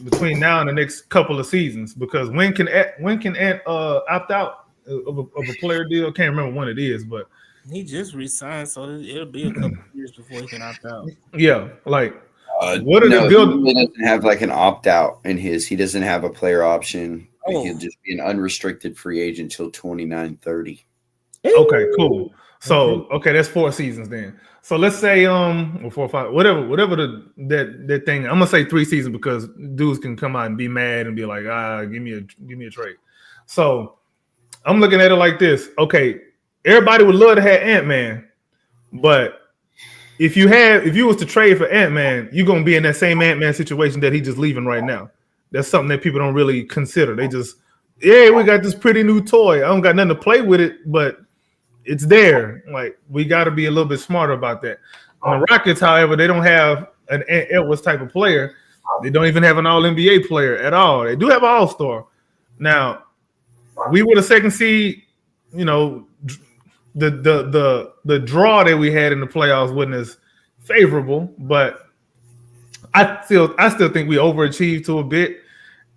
[SPEAKER 3] between now and the next couple of seasons because when can Ant opt out of a player deal? Can't remember when it is, but
[SPEAKER 2] he just resigned, so it'll be a couple of years before he can opt out.
[SPEAKER 3] Yeah, like what are they building?
[SPEAKER 5] He doesn't have like an opt out in his. He doesn't have a player option.
[SPEAKER 2] Oh.
[SPEAKER 5] He'll just be an unrestricted free agent till 29-30.
[SPEAKER 3] Okay, cool. So that's 4 seasons then. So let's say or 4 or 5, whatever that thing. I'm gonna say 3 seasons because dudes can come out and be mad and be like, give me a trade. So I'm looking at it like this. Okay, everybody would love to have Ant-Man, but if you was to trade for Ant-Man, you're gonna be in that same Ant-Man situation that he's just leaving right now. That's something that people don't really consider. They just, we got this pretty new toy. I don't got nothing to play with it, but it's there. Like, we got to be a little bit smarter about that. On the Rockets, however, they don't have an Ant Edwards type of player. They don't even have an All-NBA player at all. They do have an All-Star. Now, we were the second seed. You know, the draw that we had in the playoffs wasn't as favorable, but I still think we overachieved to a bit,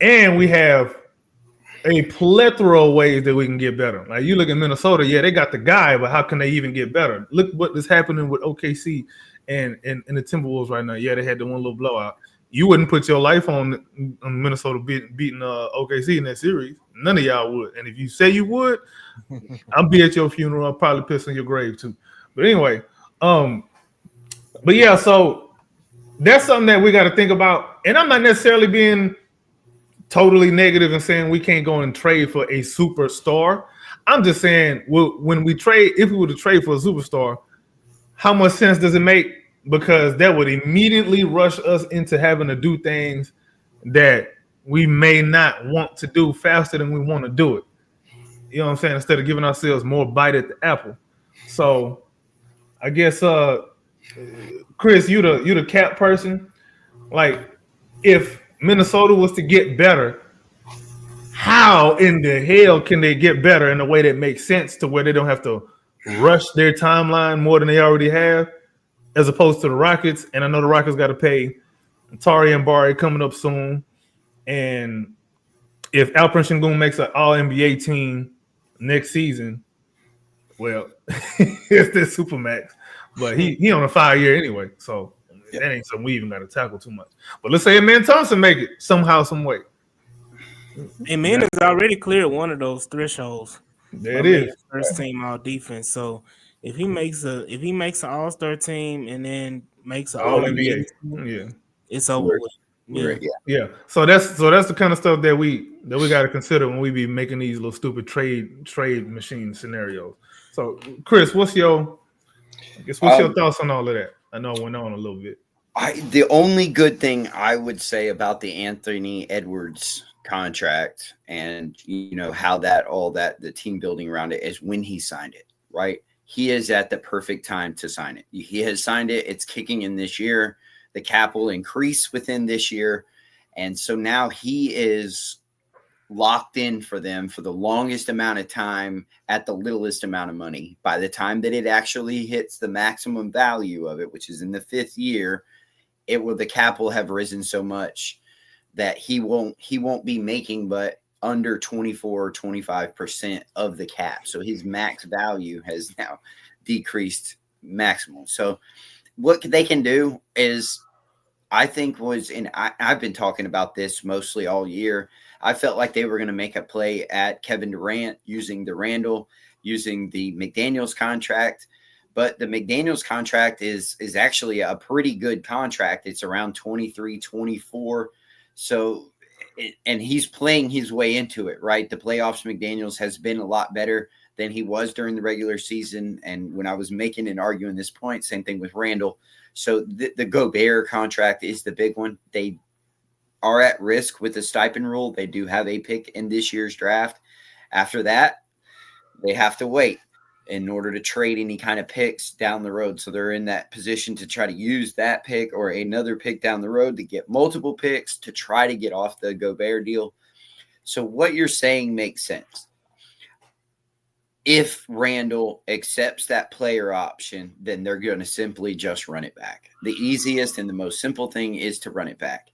[SPEAKER 3] and we have a plethora of ways that we can get better. Like you look at Minnesota, they got the guy, but how can they even get better? Look what is happening with OKC and the Timberwolves right now. Yeah, they had the one little blowout. You wouldn't put your life on Minnesota beating OKC in that series. None of y'all would. And if you say you would, I'll be at your funeral. I'll probably piss on your grave too. But anyway, but yeah, so that's something that we got to think about. And I'm not necessarily being totally negative and saying we can't go and trade for a superstar. I'm just saying, when we trade, if we were to trade for a superstar, how much sense does it make? Because that would immediately rush us into having to do things that we may not want to do faster than we want to do it. You know what I'm saying? Instead of giving ourselves more bite at the apple. So I guess Chris, you the cap person. Like, if Minnesota was to get better, how in the hell can they get better in a way that makes sense to where they don't have to rush their timeline more than they already have, as opposed to the Rockets? And I know the Rockets got to pay Tari and Barry coming up soon. And if Alperen Sengun makes an All-NBA team next season, well, it's the Supermax. But he on a 5-year anyway, so that ain't something we even got to tackle too much. But let's say Amen Thompson make it somehow, some way.
[SPEAKER 2] Amen has already cleared one of those thresholds.
[SPEAKER 3] There it is.
[SPEAKER 2] First team all defense. So if he makes an All-Star team and then makes an All-NBA team, it's over with.
[SPEAKER 5] Yeah.
[SPEAKER 3] So that's the kind of stuff that we got to consider when we be making these little stupid trade machine scenarios. So Chris, what's your thoughts on all of that? I know I went on a little bit.
[SPEAKER 5] The only good thing I would say about the Anthony Edwards contract and how the team building around it is when he signed it, right? He is at the perfect time to sign it. He has signed it. It's kicking in this year. The cap will increase within this year. And so now he is locked in for them for the longest amount of time at the littlest amount of money. By the time that it actually hits the maximum value of it, which is in the 5th year, the cap will have risen so much that he won't be making but under 24 or 25% of the cap. So his max value has now decreased maximum. So what they can do is, I think I've been talking about this mostly all year. I felt like they were going to make a play at Kevin Durant using the Randall, using the McDaniels contract. But the McDaniels contract is actually a pretty good contract. It's around 23, 24. So, and he's playing his way into it, right? The playoffs, McDaniels has been a lot better than he was during the regular season. And when I was making and arguing this point, same thing with Randall. So the Gobert contract is the big one. They are at risk with the stipend rule. They do have a pick in this year's draft. After that, they have to wait in order to trade any kind of picks down the road. So they're in that position to try to use that pick or another pick down the road to get multiple picks to try to get off the Gobert deal. So what you're saying makes sense. If Randall accepts that player option, then they're going to simply just run it back. The easiest and the most simple thing is to run it back.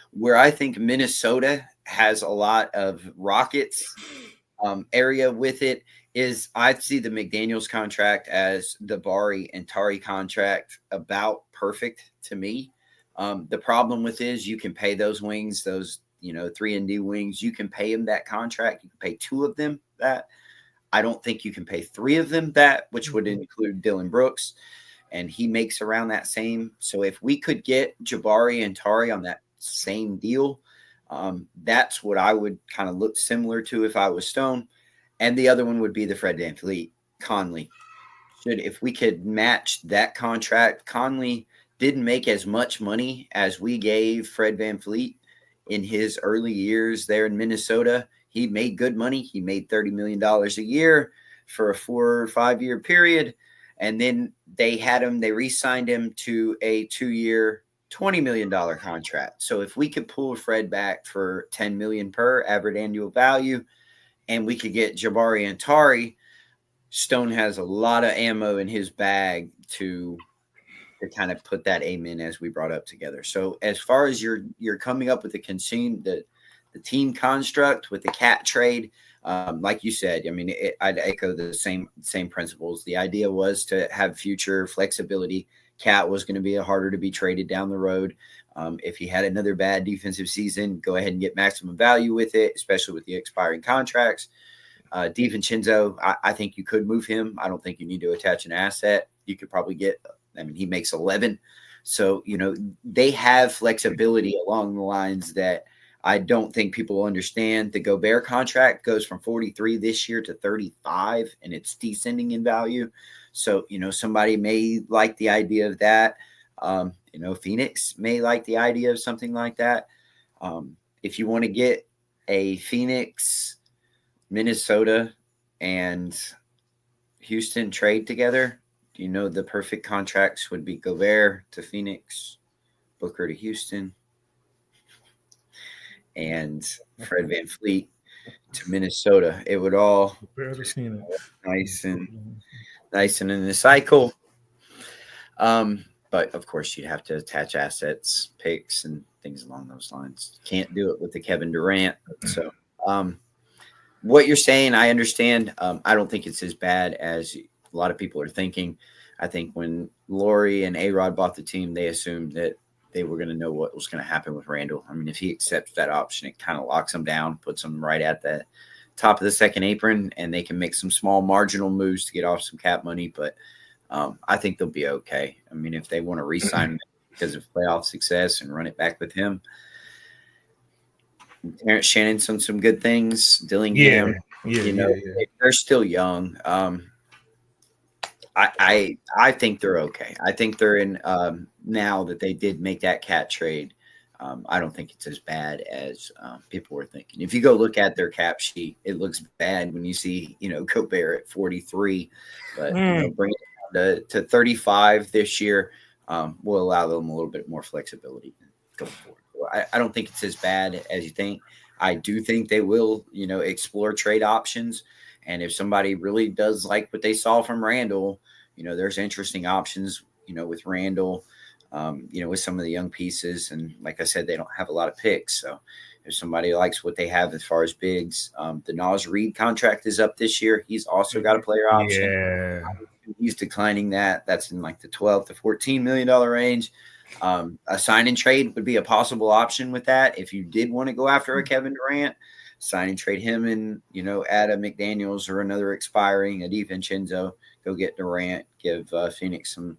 [SPEAKER 5] Where I think Minnesota has a lot of Rockets area with it is I see the McDaniels contract as the Bari and Tari contract about perfect to me. The problem with is you can pay those wings, those 3-and-D wings. You can pay them that contract. You can pay 2 of them that. I don't think you can pay 3 of them that, which would include Dylan Brooks, and he makes around that same. So if we could get Jabari and Tari on that same deal, that's what I would kind of look similar to if I was Stone. And the other one would be the Fred VanVleet, Conley. If we could match that contract, Conley didn't make as much money as we gave Fred VanVleet in his early years there in Minnesota. He made good money. He made $30 million a year for a 4 or 5 year period. And then they re-signed him to a 2-year, $20 million contract. So if we could pull Fred back for $10 million per average annual value, and we could get Jabari and Tari, Stone has a lot of ammo in his bag to kind of put that amen as we brought up together. So as far as you're coming up with the team construct with the Cat trade, like you said, I mean, I'd echo the same principles. The idea was to have future flexibility. Cat was going to be harder to be traded down the road. If he had another bad defensive season, go ahead and get maximum value with it, especially with the expiring contracts. DiVincenzo, I think you could move him. I don't think you need to attach an asset. You could probably he makes 11. So, they have flexibility along the lines that I don't think people understand. The Gobert contract goes from 43 this year to 35, and it's descending in value. So, somebody may like the idea of that. Phoenix may like the idea of something like that. If you want to get a Phoenix, Minnesota, and Houston trade together, the perfect contracts would be Gobert to Phoenix, Booker to Houston, and Fred VanVleet to Minnesota. It would all nice and in the cycle. But of course, you'd have to attach assets, picks, and things along those lines. Can't do it with the Kevin Durant. So, what you're saying, I understand. I don't think it's as bad as a lot of people are thinking. I think when Laurie and A-Rod bought the team, they assumed that they were going to know what was going to happen with Randall. I mean, if he accepts that option, it kind of locks him down, puts him right at the top of the second apron, and they can make some small marginal moves to get off some cap money. But I think they'll be okay. I mean, if they want to re-sign him because of playoff success and run it back with him. Terrence Shannon's done some good things. Dillingham, they're still young. I think they're okay. I think they're in now that they did make that Cat trade. I don't think it's as bad as people were thinking. If you go look at their cap sheet, it looks bad when you see, Gobert at 43, but bring it down to 35 this year will allow them a little bit more flexibility going forward. I don't think it's as bad as you think. I do think they will, explore trade options. And if somebody really does like what they saw from Randall, there's interesting options, with Randall, with some of the young pieces. And like I said, they don't have a lot of picks. So if somebody likes what they have as far as bigs, the Naz Reid contract is up this year. He's also got a player option.
[SPEAKER 3] Yeah.
[SPEAKER 5] He's declining that. That's in like the $12 to $14 million range. A sign and trade would be a possible option with that. If you did want to go after a Kevin Durant, sign and trade him and, add a McDaniels or another expiring, a DiVincenzo, go get Durant, give Phoenix some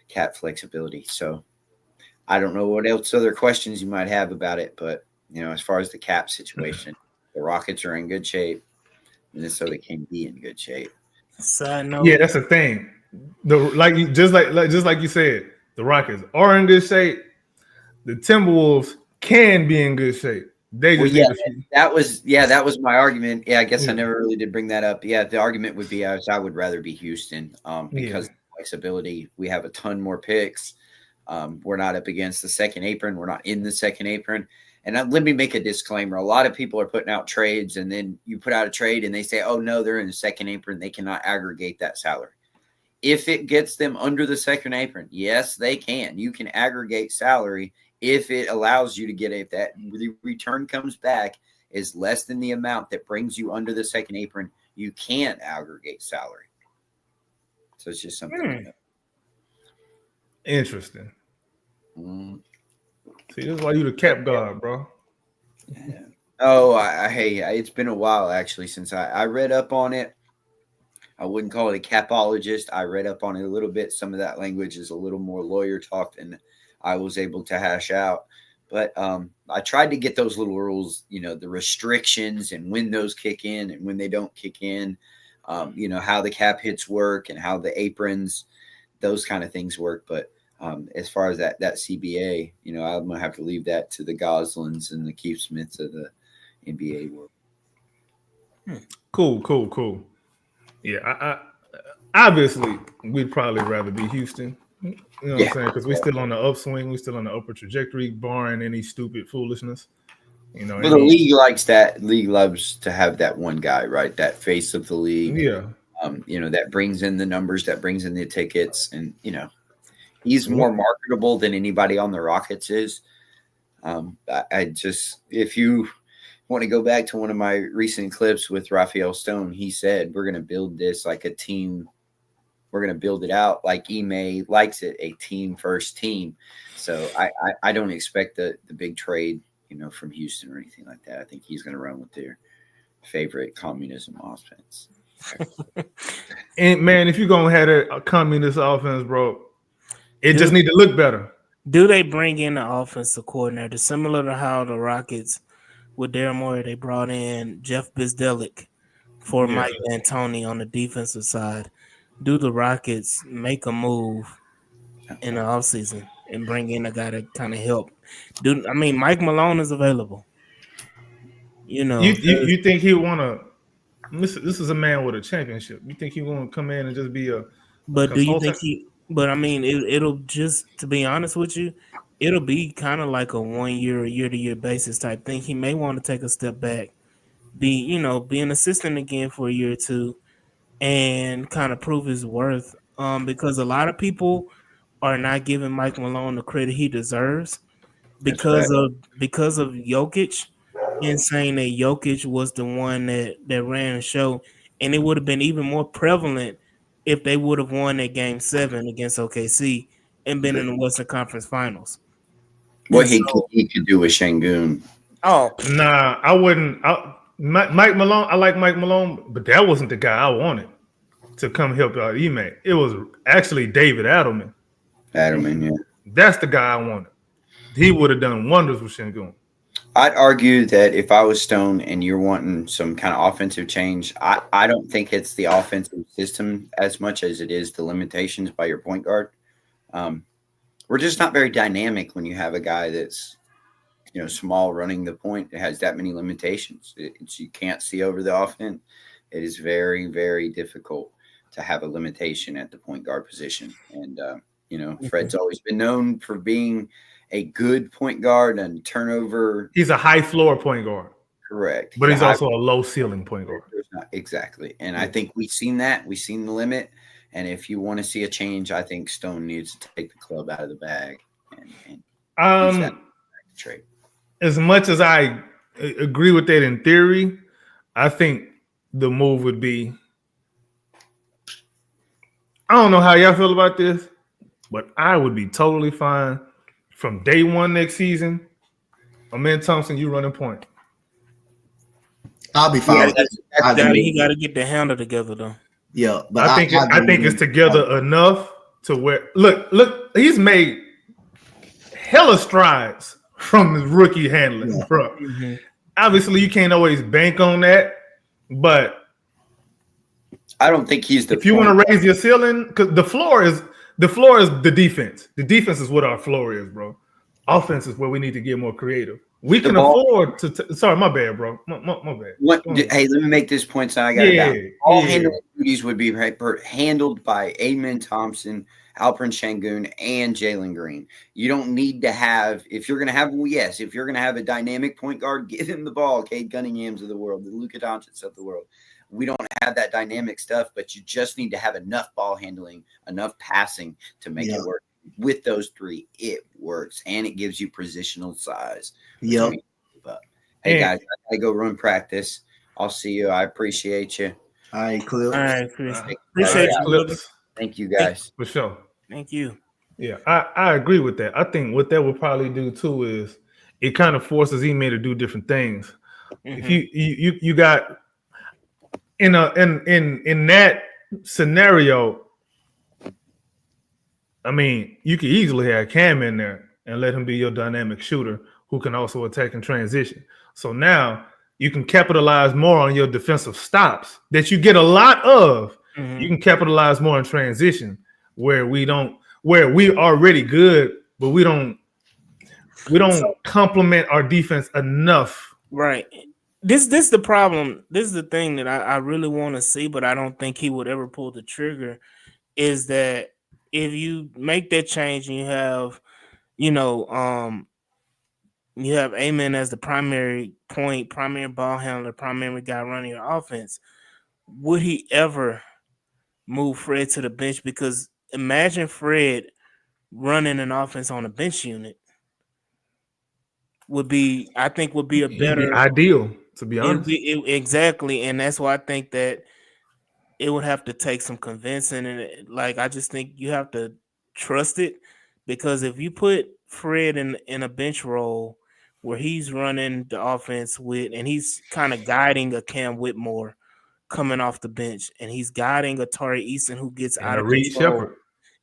[SPEAKER 5] cap flexibility. So I don't know what else other questions you might have about it, but, as far as the cap situation, the Rockets are in good shape. Minnesota can be in good shape.
[SPEAKER 2] Side note.
[SPEAKER 3] Yeah, that's the thing. Just like you said, the Rockets are in good shape. The Timberwolves can be in good shape. They
[SPEAKER 5] Well,
[SPEAKER 3] just
[SPEAKER 5] yeah,
[SPEAKER 3] need to.
[SPEAKER 5] that was my argument. Yeah, I guess
[SPEAKER 3] Yeah.
[SPEAKER 5] I never really did bring that up. Yeah, the argument would be I would rather be Houston because of flexibility. We have a ton more picks. We're not up against the second apron. We're not in the second apron. And let me make a disclaimer. A lot of people are putting out trades, and then you put out a trade and they say, oh, no, they're in the second apron. They cannot aggregate that salary. If it gets them under the second apron, yes, they can. You can aggregate salary if it allows you to get if that the return comes back is less than the amount that brings you under the second apron, you can't aggregate salary. So it's just something. to know.
[SPEAKER 3] Interesting. See, this is why you the cap guard, bro.
[SPEAKER 5] Yeah. Oh, hey, it's been a while actually since I read up on it. I wouldn't call it a capologist. I read up on it a little bit. Some of that language is a little more lawyer talk than I was able to hash out. But I tried to get those little rules, the restrictions and when those kick in and when they don't kick in, how the cap hits work and how the aprons, those kind of things work. But as far as that CBA, I'm going to have to leave that to the Goslins and the Keith Smiths of the NBA world.
[SPEAKER 3] Cool. Yeah, I obviously we'd probably rather be Houston. You know what I'm saying? Because we're still on the upswing. We're still on the upper trajectory, barring any stupid foolishness.
[SPEAKER 5] But the league likes that. League loves to have that one guy, right? That face of the league.
[SPEAKER 3] Yeah.
[SPEAKER 5] That brings in the numbers, that brings in the tickets, and he's more marketable than anybody on the Rockets is. I just, if you want to go back to one of my recent clips with Raphael Stone, he said, we're going to build this like a team. We're going to build it out like Ime likes it, a team first team. So I don't expect the big trade, from Houston or anything like that. I think he's going to run with their favorite communism offense.
[SPEAKER 3] And man, if you're going to have a communist offense, bro, it just need to look better.
[SPEAKER 2] Do they bring in the offensive coordinator similar to how the Rockets with Daryl Morey, they brought in Jeff Bizdelik for Mike D'Antoni on the defensive side? Do the Rockets make a move in the offseason and bring in a guy to kind of help? Mike Malone is available.
[SPEAKER 3] You think he want to? This is a man with a championship. You think he want to come in and just be a?
[SPEAKER 2] But do you think he? But it'll just, to be honest with you, it'll be kind of like a 1 year, year-to-year basis type thing. He may want to take a step back, be an assistant again for a year or two, and kind of prove his worth. Because a lot of people are not giving Mike Malone the credit he deserves because of Jokic, and saying that Jokic was the one that ran the show, and it would have been even more prevalent if they would have won that Game 7 against OKC and been in the Western Conference Finals.
[SPEAKER 5] What he could do with Şengün.
[SPEAKER 2] Oh,
[SPEAKER 3] nah, I wouldn't. Mike Malone, I like Mike Malone, but that wasn't the guy I wanted to come help out Ime. It was actually David Adelman.
[SPEAKER 5] Yeah.
[SPEAKER 3] That's the guy I wanted. He would have done wonders with Şengün.
[SPEAKER 5] I'd argue that if I was Stone and you're wanting some kind of offensive change, I don't think it's the offensive system as much as it is the limitations by your point guard. We're just not very dynamic when you have a guy that's, small running the point. It has that many limitations. You can't see over the offense. It is very, very difficult to have a limitation at the point guard position. And, Fred's always been known for being a good point guard and turnover.
[SPEAKER 3] He's a high floor point guard.
[SPEAKER 5] Correct.
[SPEAKER 3] But he's also a low ceiling point guard.
[SPEAKER 5] Exactly. And I think we've seen that. We've seen the limit. And if you want to see a change, I think Stone needs to take the club out of the bag and trade.
[SPEAKER 3] As much as I agree with that in theory, I think the move would be, I don't know how y'all feel about this, but I would be totally fine from day one next season. Amen Thompson, you running point.
[SPEAKER 6] I'll be fine.
[SPEAKER 2] He got to get the handle together though.
[SPEAKER 6] Yeah, but
[SPEAKER 3] I think it's together enough to where look, he's made hella strides from his rookie handling, bro. Mm-hmm. Obviously, you can't always bank on that, but
[SPEAKER 5] I don't think he's the.
[SPEAKER 3] If you want to raise your ceiling, because the floor is the defense. The defense is what our floor is, bro. offense is where we need to get more creative. We
[SPEAKER 5] The
[SPEAKER 3] can
[SPEAKER 5] ball-
[SPEAKER 3] afford to. Sorry, my bad, bro. My bad.
[SPEAKER 5] What?
[SPEAKER 3] Go on.
[SPEAKER 5] Hey, let me make this point. So I got it down.
[SPEAKER 3] Yeah,
[SPEAKER 5] All
[SPEAKER 3] yeah.
[SPEAKER 5] handling duties would be handled by Amen Thompson, Alperen Şengün, and Jalen Green. You don't need to have, if you're going to have, well, yes, if you're going to have a dynamic point guard, give him the ball, Cade Cunningham's of the world, the Luka Doncic's of the world. We don't have that dynamic stuff, but you just need to have enough ball handling, enough passing to make it work. With those three, it works, and it gives you positional size.
[SPEAKER 6] Yep.
[SPEAKER 5] Hey, guys, I got to go run practice. I'll see you. I appreciate you.
[SPEAKER 6] All right, Clip.
[SPEAKER 2] All right, Chris.
[SPEAKER 3] All
[SPEAKER 2] Appreciate
[SPEAKER 3] right,
[SPEAKER 2] you, brother.
[SPEAKER 3] Clips.
[SPEAKER 5] Thank you, guys.
[SPEAKER 3] For sure.
[SPEAKER 2] Thank you.
[SPEAKER 3] Yeah, I agree with that. I think what that would probably do too is it kind of forces Ime to do different things. If you got in that scenario, I mean, you could easily have Cam in there and let him be your dynamic shooter who can also attack and transition. So now you can capitalize more on your defensive stops that you get a lot of. You can capitalize more in transition where we already good, but we don't complement our defense enough.
[SPEAKER 2] Right. This the problem. This is the thing that I really want to see, but I don't think he would ever pull the trigger, is that if you make that change and you have, you have Amen as the primary point, primary ball handler, primary guy running your offense, would he ever move Fred to the bench? Because imagine Fred running an offense on a bench unit would be a better
[SPEAKER 3] ideal, to be honest.
[SPEAKER 2] Exactly, and that's why I think that it would have to take some convincing, and I just think you have to trust it, because if you put Fred in a bench role where he's running the offense and he's kind of guiding a Cam Whitmore coming off the bench, and he's guiding a Tari Eason who gets out of control,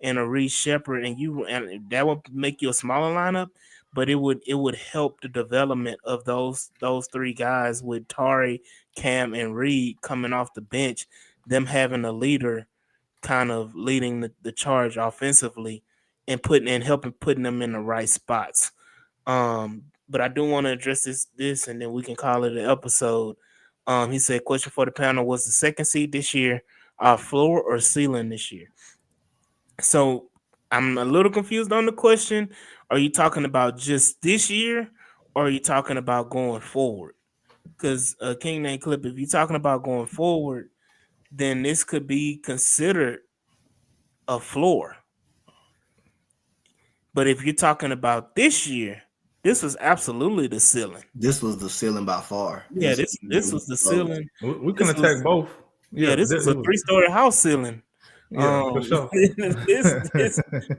[SPEAKER 2] and a Reed Shepherd, and that would make you a smaller lineup, but it would help the development of those three guys with Tari, Cam, and Reed coming off the bench, them having a leader kind of leading the charge offensively and helping putting them in the right spots. But I do want to address this and then we can call it an episode. He said, question for the panel, was the second seed this year our floor or ceiling this year? So I'm a little confused on the question. Are you talking about just this year, or are you talking about going forward? Because King Name Clip, if you're talking about going forward, then this could be considered a floor. But if you're talking about this year, this was absolutely the ceiling.
[SPEAKER 6] This was the ceiling by far.
[SPEAKER 2] Yeah, this was the ceiling.
[SPEAKER 3] We can attack both.
[SPEAKER 2] Yeah, this was a 3-story house ceiling.
[SPEAKER 3] Yeah, for sure.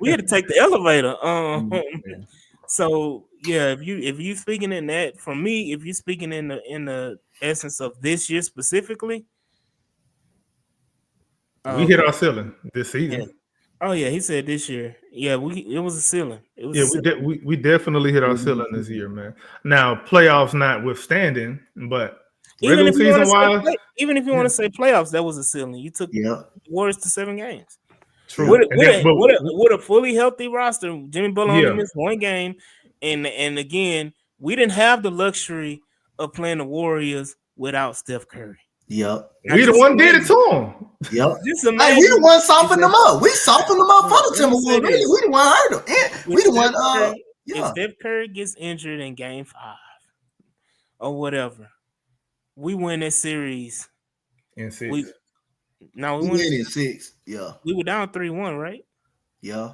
[SPEAKER 2] We had to take the elevator. So yeah, if you speaking in that, for me, if you're speaking in the essence of this year specifically,
[SPEAKER 3] we hit our ceiling this season.
[SPEAKER 2] Yeah. Oh yeah, he said this year. Yeah, it was a ceiling. It was
[SPEAKER 3] we definitely hit our ceiling this year, man. Now playoffs notwithstanding, but regular season wise,
[SPEAKER 2] even if you want to say playoffs, that was a ceiling. You took the Warriors to 7 games.
[SPEAKER 3] True.
[SPEAKER 2] With a fully healthy roster, Jimmy Butler only missed 1 game, and again, we didn't have the luxury of playing the Warriors without Steph Curry.
[SPEAKER 6] Yep.
[SPEAKER 3] We the one did it to him.
[SPEAKER 6] Yep. Hey, we the one softened them up. We softened them up for the Timberwolves. Really, we the one hurt them. And we the one.
[SPEAKER 2] If Steph Curry gets injured in Game 5 or whatever, we win that series
[SPEAKER 3] in 6.
[SPEAKER 6] We win in 6. Yeah.
[SPEAKER 2] We were down 3-1, right?
[SPEAKER 6] Yeah.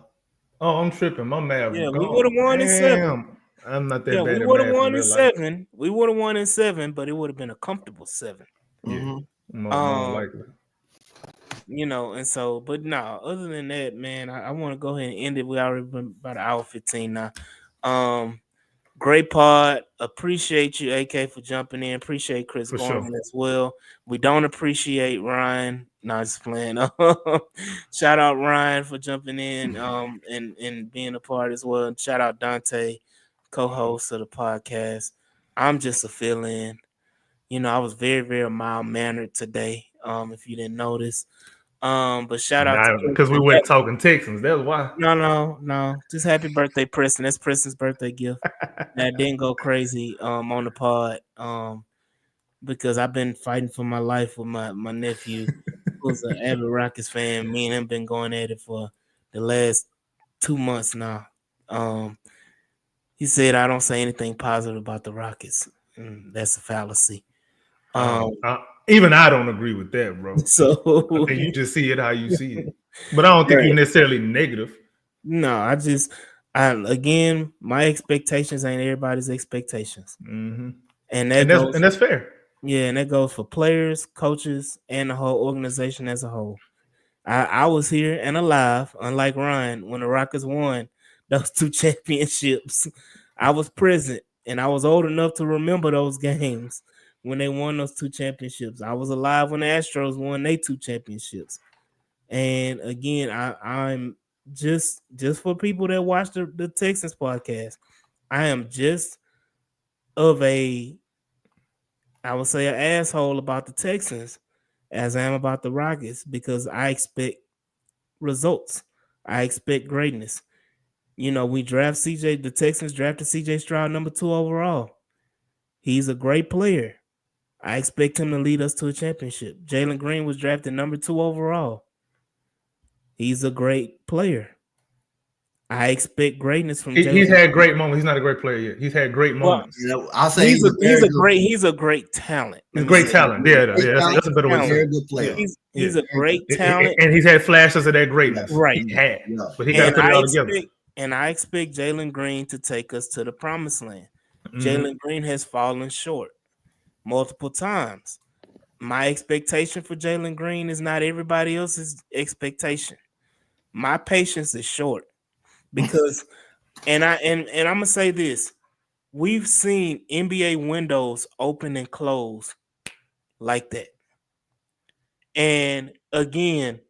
[SPEAKER 3] Oh, I'm tripping. My math.
[SPEAKER 2] Yeah, we would have won in 7.
[SPEAKER 3] I'm not that bad.
[SPEAKER 2] We would have won in 7. We would have won in 7, but it would have been a comfortable 7.
[SPEAKER 3] Yeah. More likely.
[SPEAKER 2] And so, but no, other than that, man, I want to go ahead and end it. We already been about an hour 15 now. Great pod. Appreciate you, AK, for jumping in. Appreciate Chris Gorman as well. We don't appreciate Ryan. No, just playing. Shout out Ryan for jumping in and being a part as well. And shout out Dante, co-host of the podcast. I'm just a fill-in. I was very, very mild-mannered today, if you didn't notice. But shout out to
[SPEAKER 3] because we went talking Texans. That's why.
[SPEAKER 2] No. Just happy birthday, Preston. That's Preston's birthday gift. That didn't go crazy on the pod. Because I've been fighting for my life with my nephew, who's an avid Rockets fan. Me and him been going at it for the last 2 months now. He said I don't say anything positive about the Rockets. That's a fallacy.
[SPEAKER 3] Even I don't agree with that, bro.
[SPEAKER 2] So
[SPEAKER 3] I think you just see it how you see it. But I don't think you're necessarily negative.
[SPEAKER 2] No, again, my expectations ain't everybody's expectations.
[SPEAKER 3] Mm-hmm.
[SPEAKER 2] And
[SPEAKER 3] that's fair.
[SPEAKER 2] Yeah, and that goes for players, coaches, and the whole organization as a whole. I was here and alive, unlike Ryan, when the Rockets won those 2 championships. I was present, and I was old enough to remember those games when they won those 2 championships. I was alive when the Astros won their 2 championships. And again, I'm just for people that watch the Texans podcast, I am just of I would say an asshole about the Texans as I am about the Rockets because I expect results. I expect greatness. You know, the Texans drafted CJ Stroud number 2 overall. He's a great player. I expect him to lead us to a championship. Jalen Green was drafted number 2 overall. He's a great player. I expect greatness from Jalen.
[SPEAKER 3] He's had great moments. He's not a great player yet. He's had great moments.
[SPEAKER 6] Well, I'll say
[SPEAKER 2] he's a great talent.
[SPEAKER 3] He's great talent. Yeah, that's a better way to say it.
[SPEAKER 6] Good player.
[SPEAKER 2] He's a great talent.
[SPEAKER 3] And he's had flashes of that greatness.
[SPEAKER 2] Right.
[SPEAKER 3] He had. But he got to put it all together.
[SPEAKER 2] And I expect Jalen Green to take us to the promised land.
[SPEAKER 3] Mm-hmm.
[SPEAKER 2] Jalen Green has fallen short multiple times. My expectation for Jalen Green is not everybody else's expectation. My patience is short because, and I'm gonna say this: we've seen NBA windows open and close like that, and again,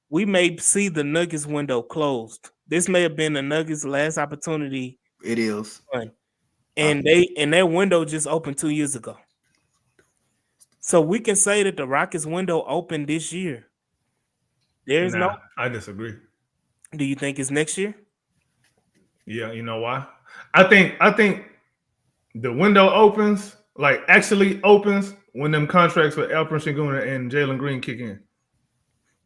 [SPEAKER 2] we may see the Nuggets window closed. This may have been the Nuggets' last opportunity.
[SPEAKER 6] It is,
[SPEAKER 2] and their window just opened 2 years ago. So we can say that the Rockets window opened this year.
[SPEAKER 3] I disagree.
[SPEAKER 2] Do you think it's next year?
[SPEAKER 3] Yeah, you know why? I think the window opens, actually opens when them contracts with Alperen Sengun and Jalen Green kick in.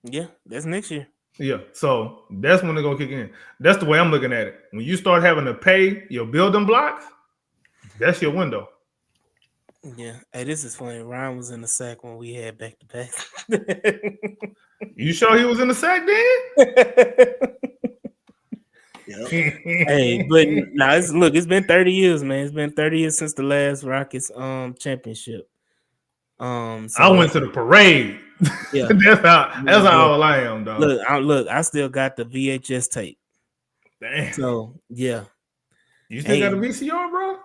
[SPEAKER 2] Yeah, that's next year.
[SPEAKER 3] Yeah, so that's when they're gonna kick in. That's the way I'm looking at it. When you start having to pay your building blocks, that's your window.
[SPEAKER 2] Yeah. Hey, this is funny. Ryan was in the sack when we had back to back.
[SPEAKER 3] You sure he was in the sack then?
[SPEAKER 2] Hey, but now it's been 30 years, man. It's been 30 years since the last Rockets championship. So
[SPEAKER 3] I went to the parade.
[SPEAKER 2] Yeah,
[SPEAKER 3] that's how old I am, dog.
[SPEAKER 2] Look, I still got the VHS tape.
[SPEAKER 3] Damn.
[SPEAKER 2] So yeah,
[SPEAKER 3] you still got a VCR, bro?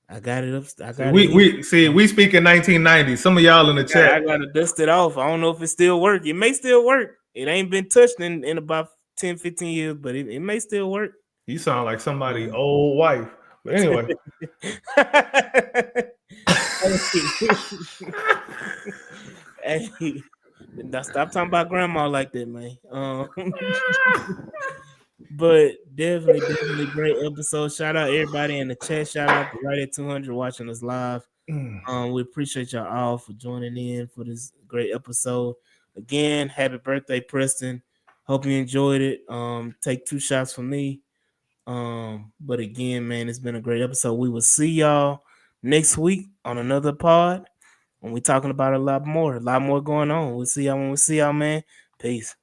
[SPEAKER 2] I got it up.
[SPEAKER 3] We speak in 1990. Some of y'all in the chat.
[SPEAKER 2] I gotta dust it off. I don't know if it still work. It may still work. It ain't been touched in about 10, 15 years, but it may still work.
[SPEAKER 3] You sound like somebody's old wife. But anyway.
[SPEAKER 2] Hey, now stop talking about grandma like that, man. But definitely great episode. Shout out everybody in the chat. Shout out to right at 200 watching us live. We appreciate y'all all for joining in for this great episode. Again, happy birthday, Preston. Hope you enjoyed it. Take 2 shots from me. But again, man, it's been a great episode. We will see y'all next week on another pod when we're talking about a lot more going on. We'll see y'all when we see y'all, man. Peace.